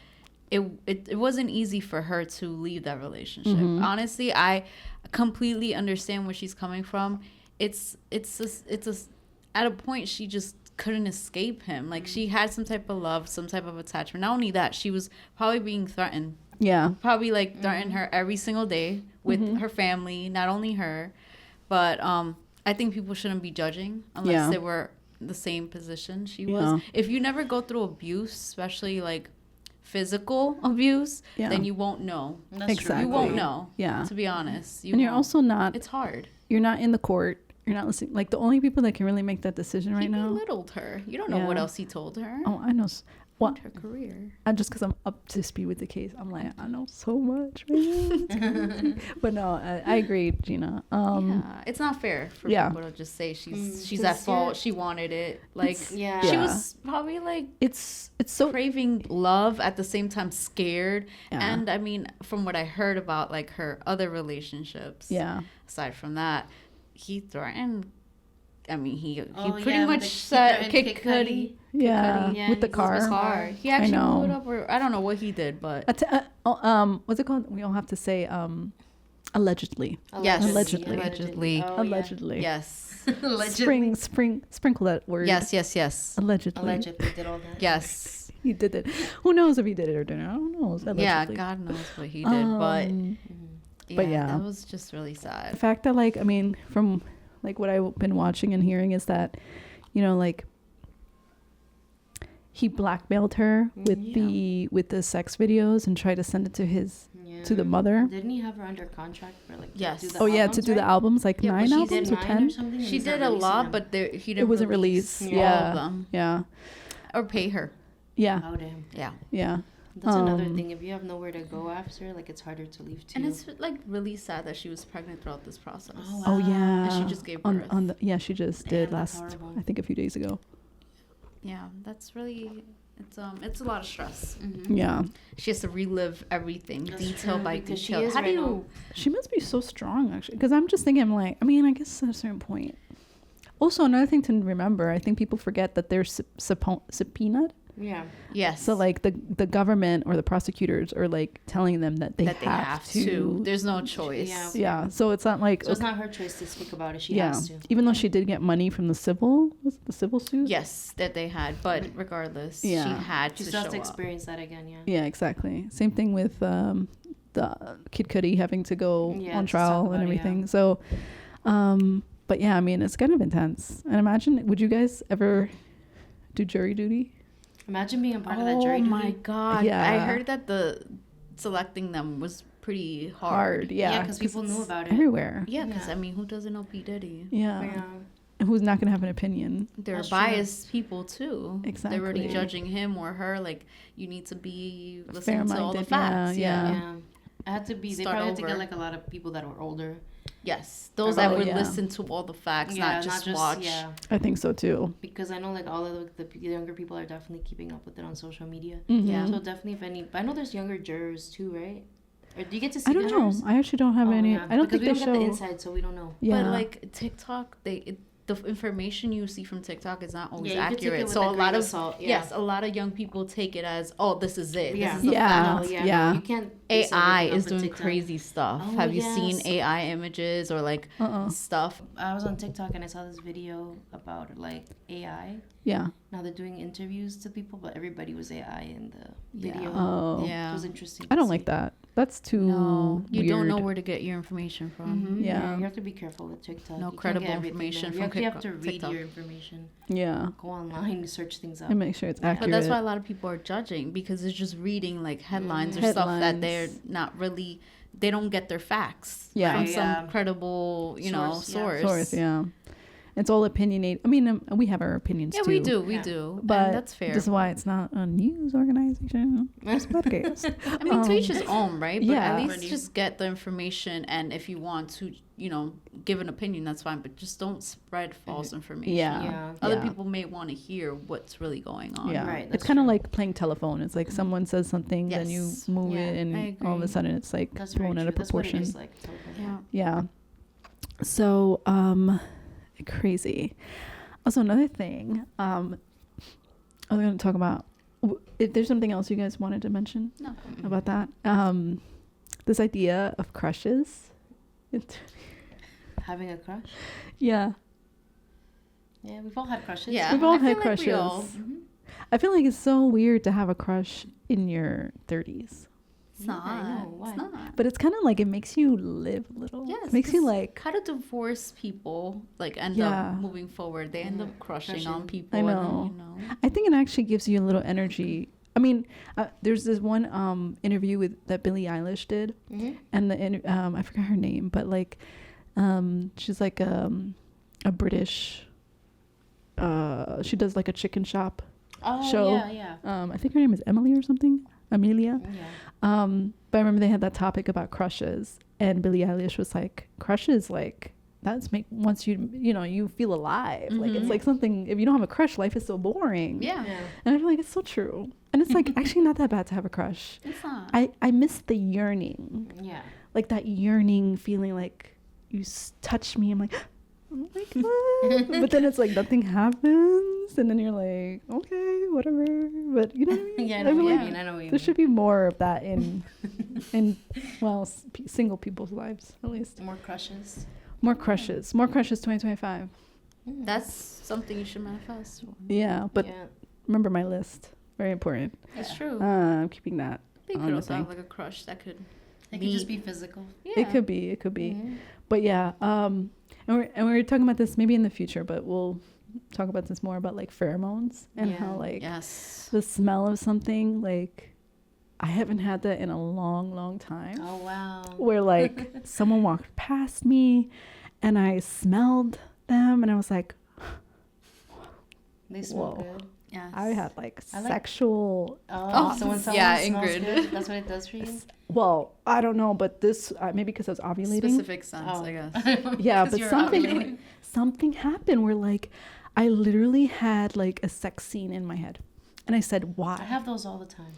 it wasn't easy for her to leave that relationship. Mm-hmm. Honestly, I completely understand where she's coming from. It's at a point she just couldn't escape him. Like, she had some type of love, some type of attachment. Not only that, she was probably being threatened. Yeah. Probably, like, threatened her every single day with her family, not only her. But I think people shouldn't be judging unless they were the same position she was. If you never go through abuse, especially, like, physical abuse, then you won't know. That's true. You won't know. Yeah. To be honest. You're also not... It's hard. You're not in the court. You're not listening. Like, the only people that can really make that decision right now... He belittled her. You don't know what else he told her. Oh, I know. ruined her career. And just because I'm up to speed with the case, I'm like, I know so much, man. But no, I agree, Gina. Yeah, it's not fair for people to just say she's at fault. She wanted it. Like, she was probably like it's so craving love at the same time scared. Yeah. And I mean, from what I heard about like her other relationships, aside from that, he threatened. I mean, he pretty much said Kid Cudi. Yeah, with the car. He actually blew it up, or I don't know what he did, but what's it called? We all have to say allegedly. Yes, allegedly. Oh, allegedly. Yes. Allegedly. Sprinkle that word. Yes. Allegedly did all that. Yes. He did it. Who knows if he did it or didn't? I don't know. Allegedly. Yeah, God knows what he did, but that was just really sad. The fact that, like, I mean, from like what I've been watching and hearing is that, you know, like, he blackmailed her with the sex videos and tried to send it to the mother. Didn't he have her under contract for like yes? To do the albums, like 9 albums or 10. She did a lot, but he didn't. It wasn't released. All of them. Yeah. Or pay her. Yeah. Oh damn. Yeah. That's another thing. If you have nowhere to go after, like, it's harder to leave too. And it's like really sad that she was pregnant throughout this process. Oh yeah. And she just gave birth. She just did last, I think, a few days ago. Yeah, that's really it's a lot of stress. Mm-hmm. Yeah. She has to relive everything detail by detail. How do you? She must be so strong, actually, because I'm just thinking, I'm like, I mean, I guess at a certain point. Also, another thing to remember, I think people forget that they're subpoenaed. Yeah. Yes. So like the government or the prosecutors are like telling them that they have to. There's no choice. Yeah. So it's not like. So it's not her choice to speak about it. She has to. Even though she did get money from the civil suit. Yes, that they had, but regardless, she had to still show have to up. experience that again. Yeah. Yeah. Exactly. Same thing with the Kid Cudi having to go on trial and everything. So, but yeah, I mean, it's kind of intense. And imagine, would you guys ever do jury duty? Imagine being a part of that jury duty. Oh my God. Yeah. I heard that the selecting them was pretty hard. Yeah. Because people knew about it. Everywhere. Yeah, because I mean, who doesn't know P. Diddy? Yeah. And who's not going to have an opinion? They're biased people too. Exactly. They're already judging him or her. Like, you need to be listening to all the Fair-minded. facts. Yeah. It had to be. They probably had to get like a lot of people that were older. Yes, those that would listen to all the facts, not just watch. Yeah, I think so too. Because I know like all of the younger people are definitely keeping up with it on social media. Mm-hmm. Yeah. So definitely, I know there's younger jurors too, right? Or do you get to see? I don't know. Jurors? I actually don't have any. Yeah. I don't because think we they don't show get the inside, so we don't know. Yeah. But like TikTok, the information you see from TikTok is not always accurate. So a lot of a lot of young people take it as, oh, this is it. Yeah. This is the fact. You can't. AI is doing crazy stuff. Oh, Have you seen AI images or like stuff? I was on TikTok and I saw this video about like AI. Yeah. Now they're doing interviews to people, but everybody was AI in the video. Oh. Yeah. It was interesting. I don't like that. That's too you don't weird. know where to get your information from. Mm-hmm. Yeah. You have to be careful with TikTok. No You credible can't get information everything from there. You actually have to read TikTok. your information. Yeah. Go online, search things up. And make sure it's accurate. But that's why a lot of people are judging, because it's just reading like headlines or stuff that they're not really, they don't get their facts from some credible, source. Yeah. It's all opinionated. I mean, we have our opinions too. We do. But and that's fair. This is why it's not a news organization. It's a podcast. I mean, to each his own, right? But yeah. at least just get the information, and if you want to, give an opinion, that's fine. But just don't spread false information. Yeah. Other people may want to hear what's really going on. Yeah. Right. It's kind of like playing telephone. It's like someone says something, then you move it, and all of a sudden it's like thrown out of proportion. That's what it is like. Yeah. So, crazy. Also, another thing, I was going to talk about, if there's something else you guys wanted to mention about that, this idea of crushes. Having a crush? Yeah. Yeah, we've all had crushes. Yeah, we've all had crushes. I feel like it's so weird to have a crush in your 30s. It's not. I know, why? It's not. But it's kind of like it makes you live a little. Yes. It makes you like. How do divorced people end up moving forward? They end up crushing on people. I know. And then, I think it actually gives you a little energy. I mean, there's this one interview that Billie Eilish did, and I forgot her name, but like, she's like a British. She does like a chicken shop. show. Yeah. I think her name is Emily or something. Amelia. Yeah. But I remember they had that topic about crushes, and Billie Eilish was like, crushes, like, once you feel alive. Like, it's like something, if you don't have a crush, life is so boring. Yeah. And I feel like it's so true. And it's like actually not that bad to have a crush. It's not. I miss the yearning. Yeah. Like that yearning feeling, like you touch me. I'm like, oh my God. But then it's like nothing happens. And then you're like, okay, whatever. But you know what I mean? Yeah, I know what you mean. There should be more of that in single people's lives, at least. More crushes. More crushes 2025. That's something you should manifest. Yeah, but Yeah. remember my list. Very important. It's true. I'm keeping that. They on could the also thing. have like a crush that could. It could just be physical. Yeah. It could be. Mm-hmm. But yeah, and we're talking about this maybe in the future, but we'll talk about this more about like pheromones and how like Yes. the smell of something, like I haven't had that in a long time. Oh wow. Where like someone walked past me and I smelled them and I was like, They smell whoa. good. Yes. I had like I like- sexual. Oh, so when someone yeah, smells Ingrid. good, that's what it does for you? Well, I don't know, but this maybe because I was ovulating. Specific scents, Oh. I guess. Yeah, 'Cause but you're ovulating. something happened where like I literally had like a sex scene in my head, and I said, I "Why?" have those all the time.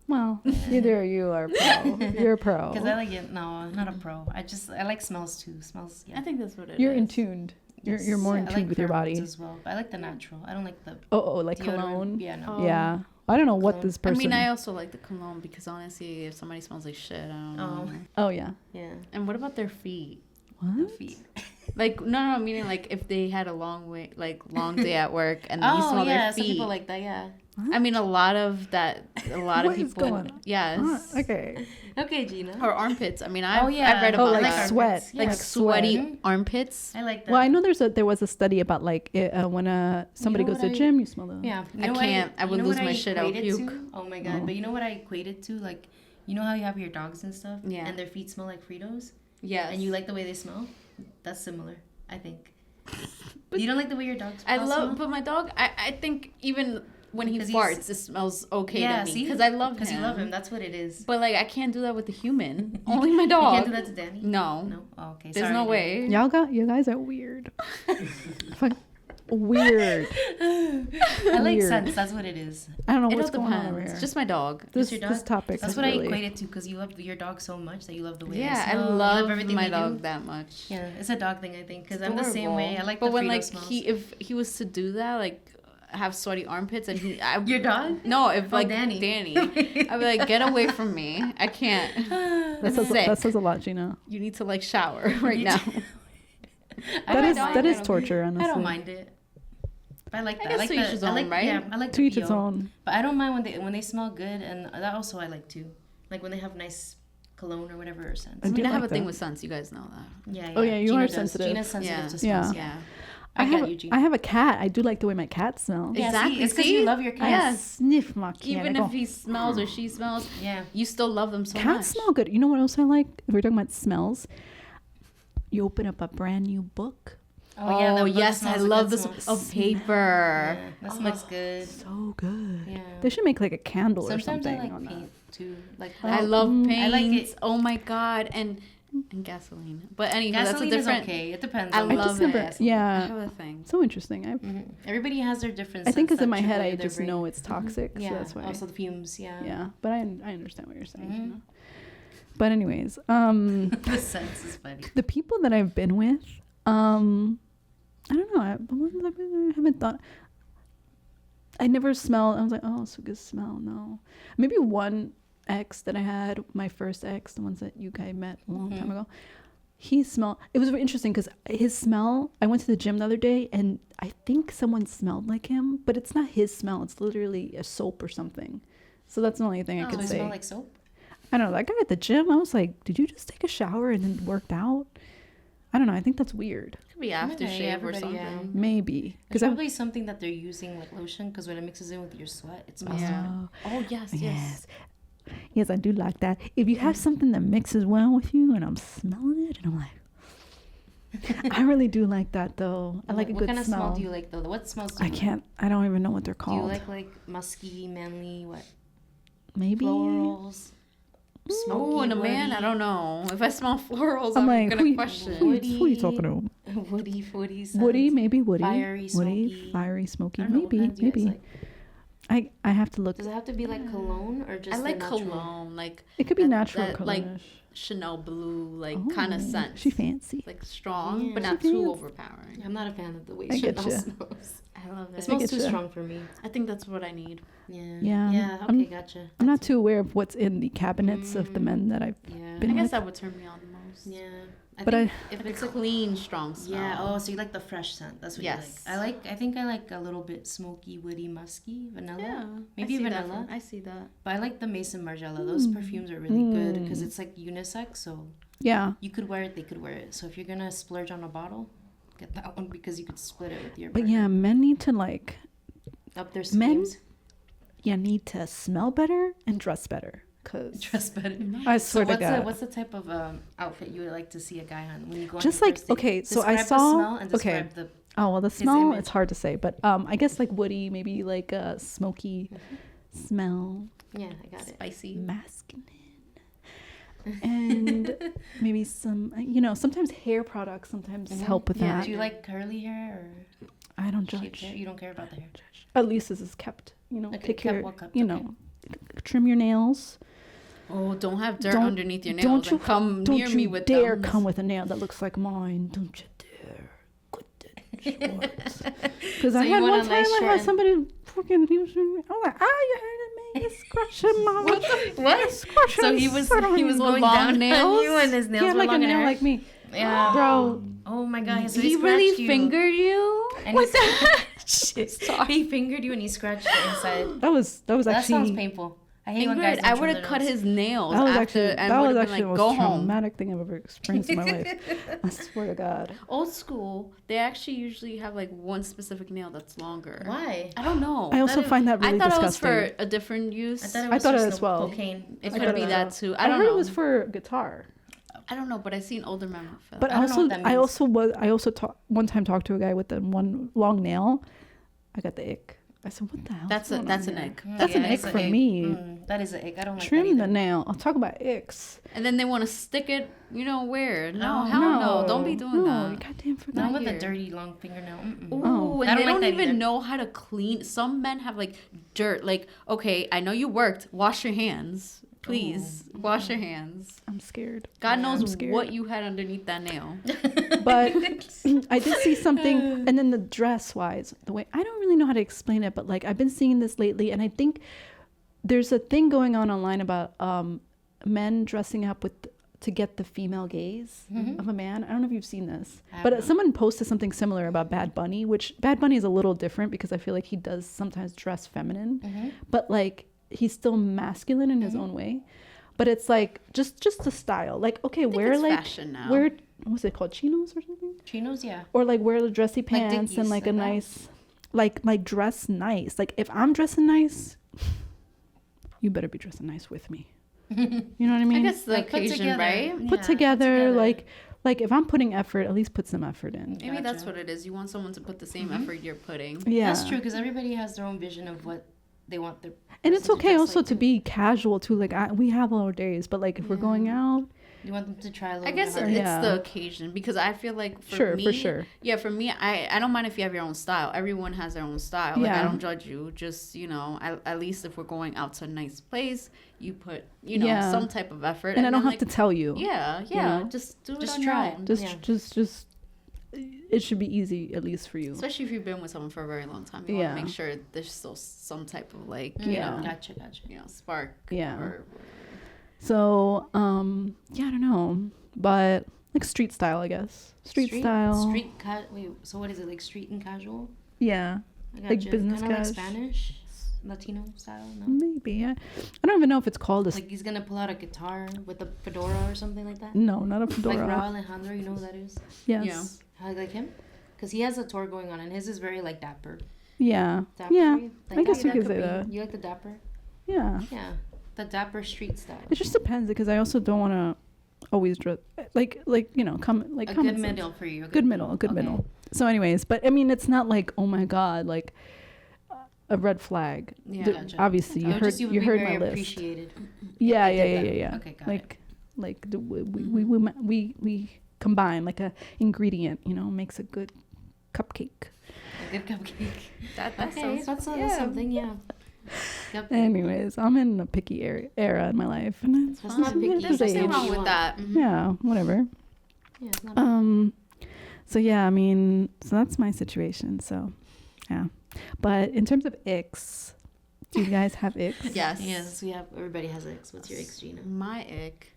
Well, either you are pro. You're a pro. Because I like it. No, not a pro. I like smells too. Smells. Yeah. I think that's what it is. You're in tuned. Yes. You're more in I tune like with your body. pheromones as well. But I like the natural. I don't like the Like deodorant. cologne. Yeah, no. Oh. Yeah, I don't know what Cologne. this I person. mean, I also like the cologne because honestly, if somebody smells like shit, I don't know. Oh yeah. Yeah. And what about their feet? What? Feet. Like no, meaning like if they had a long day at work and you smell yeah, their some feet. people like that. Yeah. I mean, a lot of What people. is going on? Yes. Okay. Okay, Gina. Or armpits. I mean, I've read Oh, about like that. sweat. Yeah. Like sweat. sweaty armpits. I like that. Well, I know there was a study about like when somebody You know goes to the what gym, you smell the. Yeah. I can't. I would you know lose what my shit. I would equated puke. to? Oh my god. Oh. But you know what I equated to? Like, you know how you have your dogs and stuff? Yeah. And their feet smell like Fritos? Yes. And you like the way they smell? That's similar, I think. You don't like the way your dogs I smell? love, but my dog. I think even when he 'Cause he's- farts, it smells okay Yeah, to me see? because I love him. Because you love him. That's what it is. But like, I can't do that with the human. Only my dog. You can't do that to Danny? No. No? Oh, okay. There's Sorry, no Danny. way. You guys are weird. Fuck, weird. I like Weird. scents. That's what it is. I don't know It what's all going on over depends. here. Just my dog. this your dog? topic. That's is what really, I equated to because you love your dog so much that you love the way Yeah, they I smell. love everything my they dog do. that much. Yeah, it's a dog thing, I think, because I'm the same way. I like but the when Frito like smells. if he was to do that, like have sweaty armpits, and Your dog? no, if Oh, like Danny. I'd be like, get away from me. I can't. that says a lot, Gina. You need to like shower right now. That is torture, honestly. I don't mind it. But I like that. guess I like to each his own, right? Yeah, I like To the each its PO. own. But I don't mind when they smell good, and that also I like too. Like when they have nice cologne or whatever or scents. I I do mean, I have like a thing that. with scents. You guys know that. Yeah, yeah. Oh, yeah, you Gina are does. sensitive. Gina's sensitive Yeah. to smells. Yeah. I have get you, Gina. I have a cat. I do like the way my cat smells. Yeah, Exactly. See? It's because See? you love your cat. I Yes. sniff my cat. Even I go, if he smells or she smells, Yeah. you still love them so cats much. smell good. You know what else I like? If we're talking about smells, you open up a brand new book. Oh, yeah. Oh the book yes, I smells love good this smell. of paper. Yeah, that smells good. So good. Yeah. They should make like a candle Sometimes or I something. like on that. paint too. Like I that. love paint. I like it. Oh my god, and gasoline. But anyway, Gasoline that's a is different. okay. It depends. I on love the it. gasoline. I Yeah. have a thing. So interesting. Everybody has their different. I think scents because in that my head trigger I their just brain. know it's toxic. Yeah. So that's why. Also the fumes. Yeah. Yeah. But I understand what you're saying. Mhm. You know? But anyways, The sense is funny. the people that I've been with, I don't know. I haven't thought. I never smelled. I was like, oh, it's a good smell. No, maybe one ex that I had, my first ex, the ones that you guys met a long time ago. He smelled. It was very interesting because his smell. I went to the gym the other day, and I think someone smelled like him, but it's not his smell. It's literally a soap or something. So that's the only thing I Oh, could it say. smell like soap. I don't know. That guy at the gym, I was like, did you just take a shower and then worked out? I don't know. I think that's weird. Could be aftershave or everybody, something. yeah. Maybe. It's Because probably something that they're using like lotion because when it mixes in with your sweat, it smells different. Oh yes, yes. Yes, I do like that. If you have something that mixes well with you and I'm smelling it and I'm like, I really do like that though. I like a good What kind smell. of smell do you like though? What smells do you I don't even know what they're like? Do you called. like musky, manly, what? Maybe. Florals. Oh, and a man, I don't know. If I smell florals, I'm I'm like, gonna who question. are you talking about? Woody scents. Woody, maybe woody. Fiery, smoky. Fiery, smoky. I don't know what kinds you guys Maybe. like. I have to look. Does it have to be like cologne or just I like the natural? cologne, like It could be natural that, cologne. like Chanel blue, like kind of scent. She fancy. Like strong, Yeah. but She not too fancy. overpowering. I'm not a fan of the way I Chanel getcha. smells. I love It it. smells too getcha. strong for me. I think that's what I need. Yeah. Yeah. Yeah. Okay, I'm- gotcha. I'm not too aware of what's in the cabinets of the men that I've Yeah. been I guess with. that would turn me on the most. Yeah. But think If it's a clean, strong smell. Yeah. Oh, so you like the fresh scent? That's what Yes. you like. I think I like a little bit smoky, woody, musky, vanilla. Yeah. Maybe I see that vanilla. I see that. But I like the Mason Margiela. Those perfumes are really good because it's like unisex. So Yeah. you could wear it, they could wear it. So if you're gonna splurge on a bottle, get that one because you could split it with your. But partner. yeah, men need to like, Up their men- schemes. need to smell better and dress better. Cause Dress better. I So swear to God. what's the type of outfit you would like to see a guy on when you go on Just your like, first date? okay, so I Describe saw- the smell and okay. describe the Oh well, the his smell image. it's hard to say, but I guess like woody, maybe like a smoky smell, yeah, I got it. Spicy. masculine, and maybe some sometimes hair products sometimes help with Yeah. that. Do you like curly hair or I don't shaved judge. hair? You don't care about the hair. At least this is kept. Okay, Take kept care. well kept, You okay. know, trim your nails. Oh, don't have dirt Don't- underneath your nails. Don't you and come don't near you me with dare them. come with a nail that looks like mine. Don't you dare. Good Because I you had want one a time nice I short had and- somebody fucking. He was. I was like, you hurting me. You're scratching my. What? Scratching. So he was going long down on nails? you and his nails He had were like a long and nail hair? like me, Yeah. bro. Oh my god. So He he really scratched you. fingered you? And he fingered you and he scratched the inside. That was That actually. sounds painful. I hate when guys Ingrid, don't I trim would their have cut nails. his nails That was after actually and that would was have been actually like, the go most home. traumatic thing I've ever experienced in my life. I swear to God. Old school, they actually usually have like one specific nail that's longer. Why? I don't know. I also find that really I thought disgusting. it was for a different use. I thought it as well. Cocaine. It I could thought be it that was- too. I I don't heard know. it was for guitar. I don't know, but I've seen older men with it. But I don't know what that means. I also one time talked to a guy with the one long nail. I got the ick. I said, "What the hell?" that's an ick. That's an ick it's for me. That is an ick. I don't like Trim that the nail. I'll talk about icks. And then they want to stick it, where? No, Oh, hell no. Don't be doing no, that. Goddamn for Not that. with a here. dirty long fingernail. Mm-mm. Ooh, Oh. and I they don't like don't that even either. know how to clean. Some men have like dirt. Like, okay, I know you worked. Wash your hands, please. Wash your hands. I'm scared. God I'm knows scared. what you had underneath that nail. But I did see something, and then the dress wise, the way I don't really know how to explain it, but like I've been seeing this lately, and I think there's a thing going on online about men dressing up to get the female gaze of a man. I don't know if you've seen this, but someone posted something similar about Bad Bunny, which Bad Bunny is a little different because I feel like he does sometimes dress feminine, but like he's still masculine in his own way. But it's like just the style. Like, okay, wear it's like fashion now. wear what's it called, chinos or something? Chinos, yeah. Or like wear the dressy pants and Dickies, like a like that. nice like dress nice. Like if I'm dressing nice, you better be dressing nice with me. You know what I mean? I guess the Like, put occasion, together. right? Put together, like if I'm putting effort, at least put some effort in. Maybe that's Gotcha. what it is. You want someone to put the same effort you're putting. Yeah. That's true because everybody has their own vision of what they want their. And it's person to okay dress also like to too. be casual too. Like we have our days, but like if we're going out, You want them to try a little I guess bit it's harder. Yeah. the occasion because I feel like for Sure, me, for sure. Yeah, for me, I don't mind if you have your own style. Everyone has their own style. Like I Yeah. don't judge you. Just at least if we're going out to a nice place, you put Yeah. some type of effort. and I don't then, have to tell you. Yeah, know? just do it Just on try. your own. Just it should be easy at least for you. Especially if you've been with someone for a very long time, you Yeah. want to make sure there's still some type of Yeah. Gotcha. spark. Yeah. Or, So yeah, I don't know, but like street style, I guess. Street style. Wait, so what is it, like street and casual? Yeah. I got Like you. business Kind of like cash. Spanish, Latino style, no? Maybe. Yeah. I don't even know if it's called a. Like he's gonna pull out a guitar with a fedora or something like that? No, not a Like fedora. Raul Alejandro, you know who that is? Yes. How like him? Because he has a tour going on and his is very like dapper. Yeah. Dapper. Yeah. Like, I guess you could could say be- that. You like the dapper? Yeah. Yeah. The dapper street style. It just depends because I also don't want to. always like come like A common good sense. middle for you. A good middle. So anyways, but I mean, it's not like, oh my God, like a red flag. Yeah. Gotcha. Obviously, you Just heard very my list. appreciated. Yeah. Okay, got it. Like we combine like a ingredient, makes a good cupcake. A good cupcake. That Okay, sounds that's yeah. something, yeah. Anyways, I'm in a picky era in my life, and it's That's not picky. There's age. nothing wrong with that. Yeah, whatever. Yeah, it's not bad. So yeah, I mean, so that's my situation. So, yeah. But in terms of icks, do you guys have icks? Yes. Yes, we have. Everybody has icks. What's your ick, Gina? My ick.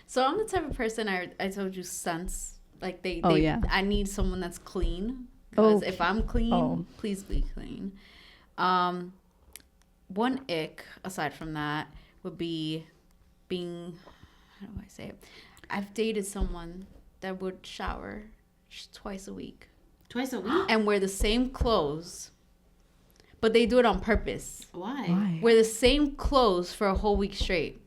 So I'm the type of person I told you sense like they I need someone that's clean because if I'm clean, please be clean. One ick aside from that would be being, how do I say it? I've dated someone that would shower twice a week. Twice a week? And wear the same clothes, but they do it on purpose. Why? Wear the same clothes for a whole week straight.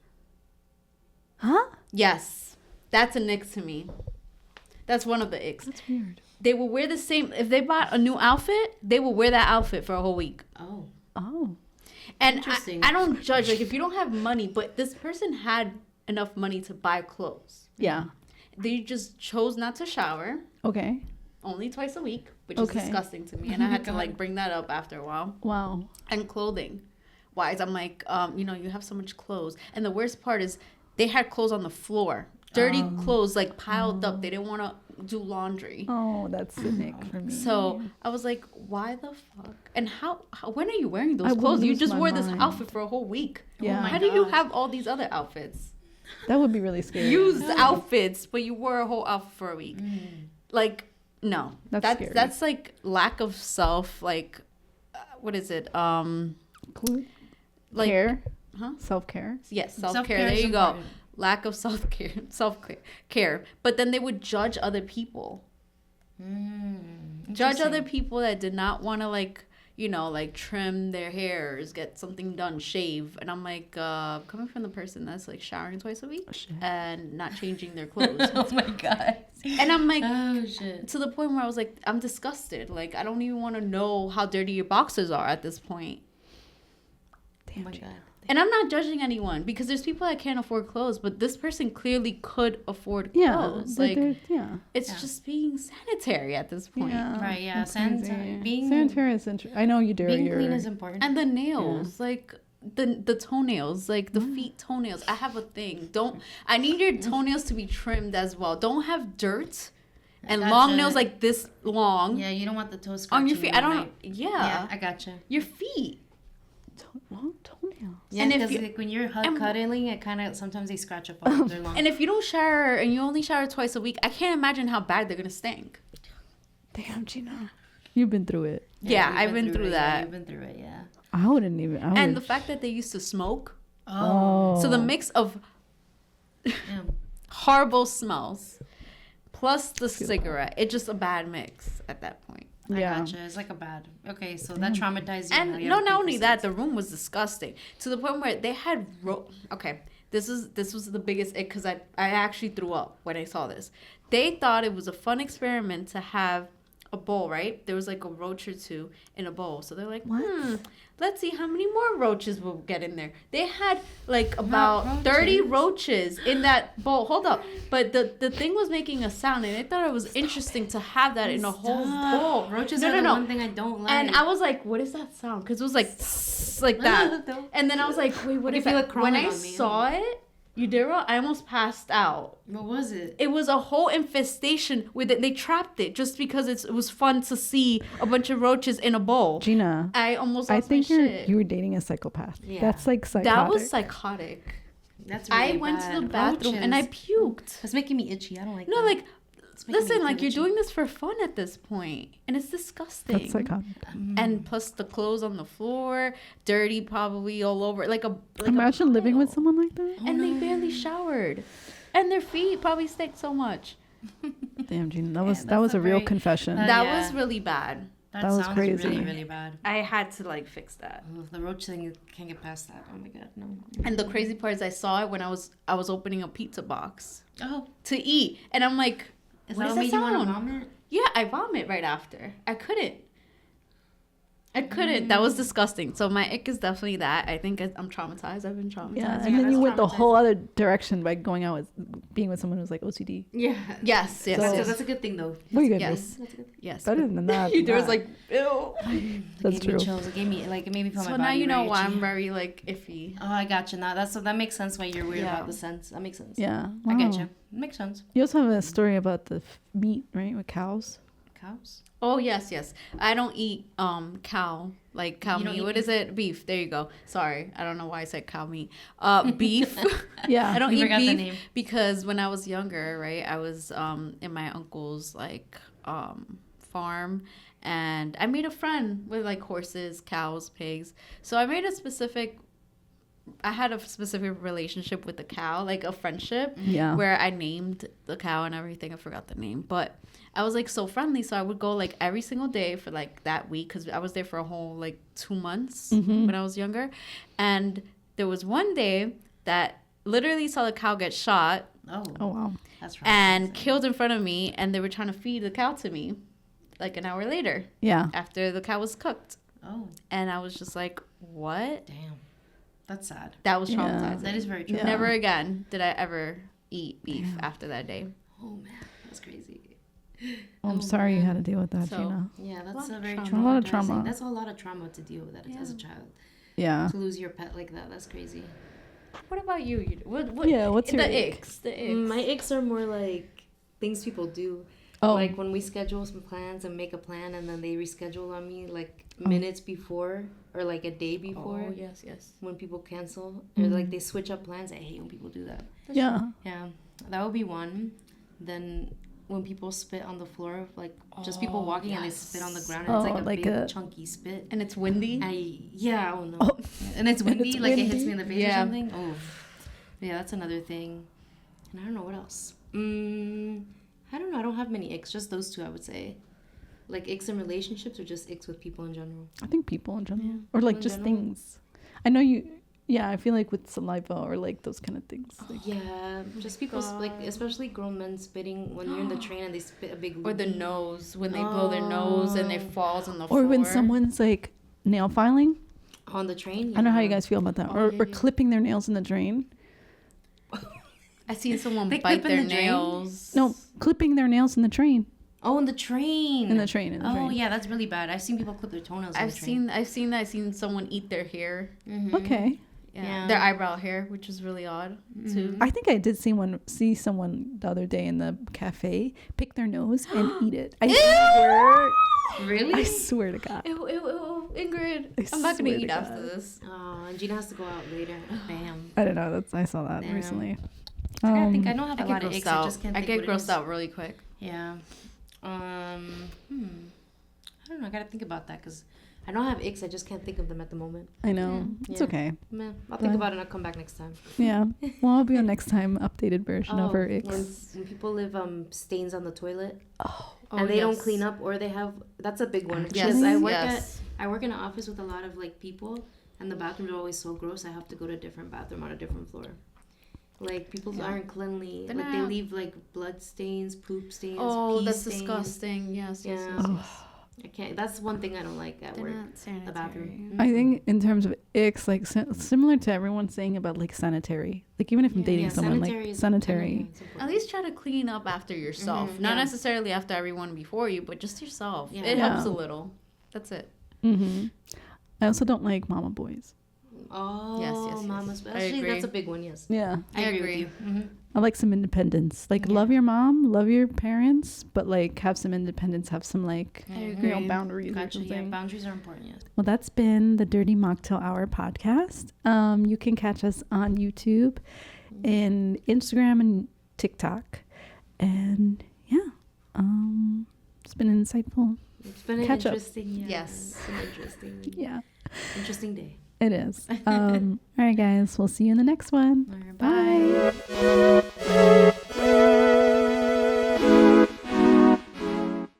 Huh? Yes. That's an ick to me. That's one of the icks. That's weird. They will wear the same, if they bought a new outfit, they will wear that outfit for a whole week. Oh. And Interesting. I don't judge, like, if you don't have money, but this person had enough money to buy clothes. Yeah. They just chose not to shower. Okay. Only twice a week, which is disgusting to me. And I had to, like, bring that up after a while. Wow. And clothing wise, I'm like, you have so much clothes. And the worst part is they had clothes on the floor. Dirty clothes, like, piled up. They didn't want to do laundry. Oh, that's the ick for me. So I was like, why the fuck? And how when are you wearing those clothes? You just wore this outfit for a whole week. Yeah. How do you have all these other outfits? That would be really scary. Used outfits, but you wore a whole outfit for a week. Like, no. That's scary. That's like lack of self, like, what is it? Like, care? Huh? Self-care? Yes, self-care. There you go. Lack of self-care. But then they would judge other people. Judge other people that did not want to, like, trim their hairs, get something done, shave. And I'm like, coming from the person that's, like, showering twice a week and not changing their clothes. Oh, my God. And I'm like, oh, shit. To the point where I was like, I'm disgusted. Like, I don't even want to know how dirty your boxers are at this point. Damn, oh, my God. And I'm not judging anyone because there's people that can't afford clothes, but this person clearly could afford clothes. Like, it's just being sanitary at this point. Yeah, right, yeah. Sanitary is interesting. I know you do. Being clean is important. And the nails, like the toenails, like the feet toenails. I have a thing. I need your toenails to be trimmed as well. Don't have dirt and long nails like this long. Yeah, you don't want the toes scratching on your feet. I don't. Yeah, I gotcha. Your feet. Long toenails. Yeah, because like when you're cuddling, it kind of sometimes they scratch up all their long. And if you don't shower and you only shower twice a week, I can't imagine how bad they're gonna stink. Damn, Gina, you've been through it. Yeah, I've been through that. Yeah, you've been through it, yeah. I wouldn't even. And the fact that they used to smoke. Oh. So the mix of horrible smells plus the cigarette, it's just a bad mix at that point. I gotcha. It's like a bad. Okay, so that traumatized you. And not only that, the room was disgusting to the point where they had this was the biggest ick because I actually threw up when I saw this. They thought it was a fun experiment to have a bowl, right? There was like a roach or two in a bowl, so they're like, let's see how many more roaches we'll get in there. They had like about 30 roaches in that bowl. Hold up. But the thing was making a sound, and I thought it was interesting to have that in a whole bowl. Roaches are the one thing I don't like. And I was like, what is that sound? Because it was like that. And then I was like, wait, what is that? When I saw it, I almost passed out. What was it? It was a whole infestation with it. They trapped it just because it was fun to see a bunch of roaches in a bowl. Gina, I almost lost I think my shit. you were dating a psychopath. Yeah. That's like psychotic. That was psychotic. That's really I went to the bathroom and I puked. It's making me itchy. I don't like that. No, like, listen, like, you're doing this for fun at this point, and it's disgusting. That's psychotic. And plus the clothes on the floor, dirty probably all over. Imagine living with someone like that. And they barely showered. And their feet probably stink so much. Damn, Gina, that was a real confession. That was really bad. That was sounds crazy. really, really bad. I had to like fix that. Oh, the roach thing, you can't get past that. Oh my god, no. And the crazy part is I saw it when I was opening a pizza box Oh, to eat, and I'm like, is what that does what that made you want to sound? vomit? Yeah, I vomit right after. I couldn't. That was disgusting. So my ick is definitely that. I think I'm traumatized. I've been traumatized. Yeah, Yeah, and then that's you went the traumatizing. whole other direction by going out with being with someone who's like OCD. Yeah. Yes, yes, So- yes. That's a good thing though. What are you gonna Yes. do? That's a good thing. Yes. Better than that. There was Nah. like, ew. That's It gave true. me chills. It gave me like it made me feel my So body now you know very why itchy. I'm very like iffy. Oh, I got you now. That makes sense why you're weird Yeah. about the scents. That makes sense. Yeah. I get Wow. you. Makes sense. You also have a story about the meat, right, with cows. Cows. Oh yes, yes. I don't eat cow You don't meat. eat What beef? is it? Beef. There you go. Sorry, I don't know why I said cow meat. Beef. Yeah. I don't You eat forgot the beef name. because when I was younger, right, I was in my uncle's like farm, and I made a friend with like horses, cows, pigs. So I had a specific relationship with the cow, like a friendship, Yeah. where I named the cow and everything. I forgot the name, but I was like so friendly. So I would go like every single day for like that week because I was there for a whole like 2 months when I was younger. And there was one day that literally saw the cow get shot Oh. Oh wow. That's right. and killed in front of me, and they were trying to feed the cow to me like an hour later Yeah. after the cow was cooked. Oh, And I was just like, what? damn. That's sad. That was Yeah. traumatizing. That is very true. Yeah. Never again did I ever eat beef after that day. Oh man, that's crazy. Well, I'm sorry you had to deal with that, So- Gina. Yeah, that's Lot a of very trauma. traumatizing. A lot of trauma. That's a lot of trauma to deal with as a Yeah. child. Yeah. To lose your pet like that, that's crazy. What about you? What Yeah, what's your the ick? icks? The icks. My icks are more like things people do. Oh. Like when we schedule some plans and make a plan and then they reschedule on me like Oh. minutes before or like a day before Oh yes, yes. when people cancel or like they switch up plans. I hate when people do that. Yeah. Yeah, that would be one. Then when people spit on the floor, like just people walking and they spit on the ground, and it's Oh, like a like big a- chunky spit. And it's windy. Oh no. Oh. And it's windy, it's like it hits windy. me in the face Yeah. or something. Oh, yeah, that's another thing. And I don't know what else. I don't know. I don't have many icks. Just those two, I would say. Like icks in relationships or just icks with people in general. I think people in general, Yeah, or like people in just general. things. I know you. Yeah, I feel like with saliva or like those kind of things. Like, Yeah, just people like especially grown men spitting when you're in the train and they spit a big. Or the loogie. nose when they blow their nose and it falls on the floor. or when someone's like nail filing. On the train. I don't know how you yeah. guys feel about that. Oh, or yeah, or yeah. clipping their nails in the drain. I seen someone They bite clip in their the drain? nails. No, clipping their nails in the train. Oh, in the train. In the train. In the Oh train. yeah, that's really bad. I've seen people clip their toenails. I've seen someone eat their hair. Mm-hmm. Okay. Yeah. Their eyebrow hair, which is really odd too. I think I did see someone the other day in the cafe pick their nose and eat it. I swear. Really? I swear to God. Ew, ew, ew, Ingrid. I I'm not gonna swear to eat after God. this. Oh, and Gina has to go out later. Bam. I don't know. I saw that Damn. recently. I don't have I a get lot of grossed icks. I out. just can't I think get what it grossed is. out really quick. Yeah. I don't know. I gotta think about that because I don't have icks. I just can't think of them at the moment. I know. It's Yeah. okay. Man, I'll think about it and I'll come back next time. Yeah. Well, I'll be on next time updated version of her when, icks. when people leave stains on the toilet Oh. and they don't clean up or they have that's a big one. Yes, Because yes. I work in an office with a lot of like people and the bathrooms are always so gross. I have to go to a different bathroom on a different floor. Like people aren't cleanly. They're like they not- leave like blood stains, poop stains. Oh, pee that's stains. disgusting. Yes, yes, Yeah. yes. Oh. yes. I can't. That's one thing I don't like at They're work. not sanitary. The bathroom. I think in terms of icks, like similar to everyone saying about like sanitary. Like even if I'm dating someone, like sanitary. At least try to clean up after yourself. Mhm, Not yeah. necessarily after everyone before you, but just yourself. Yeah. It Yeah. helps a little. That's it. Mm-hmm. I also don't like mama boys. Oh, Yes, yes, yes. mamas. I Actually, agree. that's a big one. Yes. Yeah. I agree agree. with you. Mm-hmm. I like some independence. Like Yeah. love your mom, love your parents, but like have some independence, have some like I you know, agree. boundaries or Gotcha. Yeah, something. boundaries are important. Yes. Well, that's been the Dirty Mocktail Hour podcast. You can catch us on YouTube and Instagram and TikTok. And yeah, it's been insightful. It's been an Catch up. interesting. Yes. It's an interesting. Yeah, Interesting day. it is. All right, guys, we'll see you in the next one. Bye. Bye.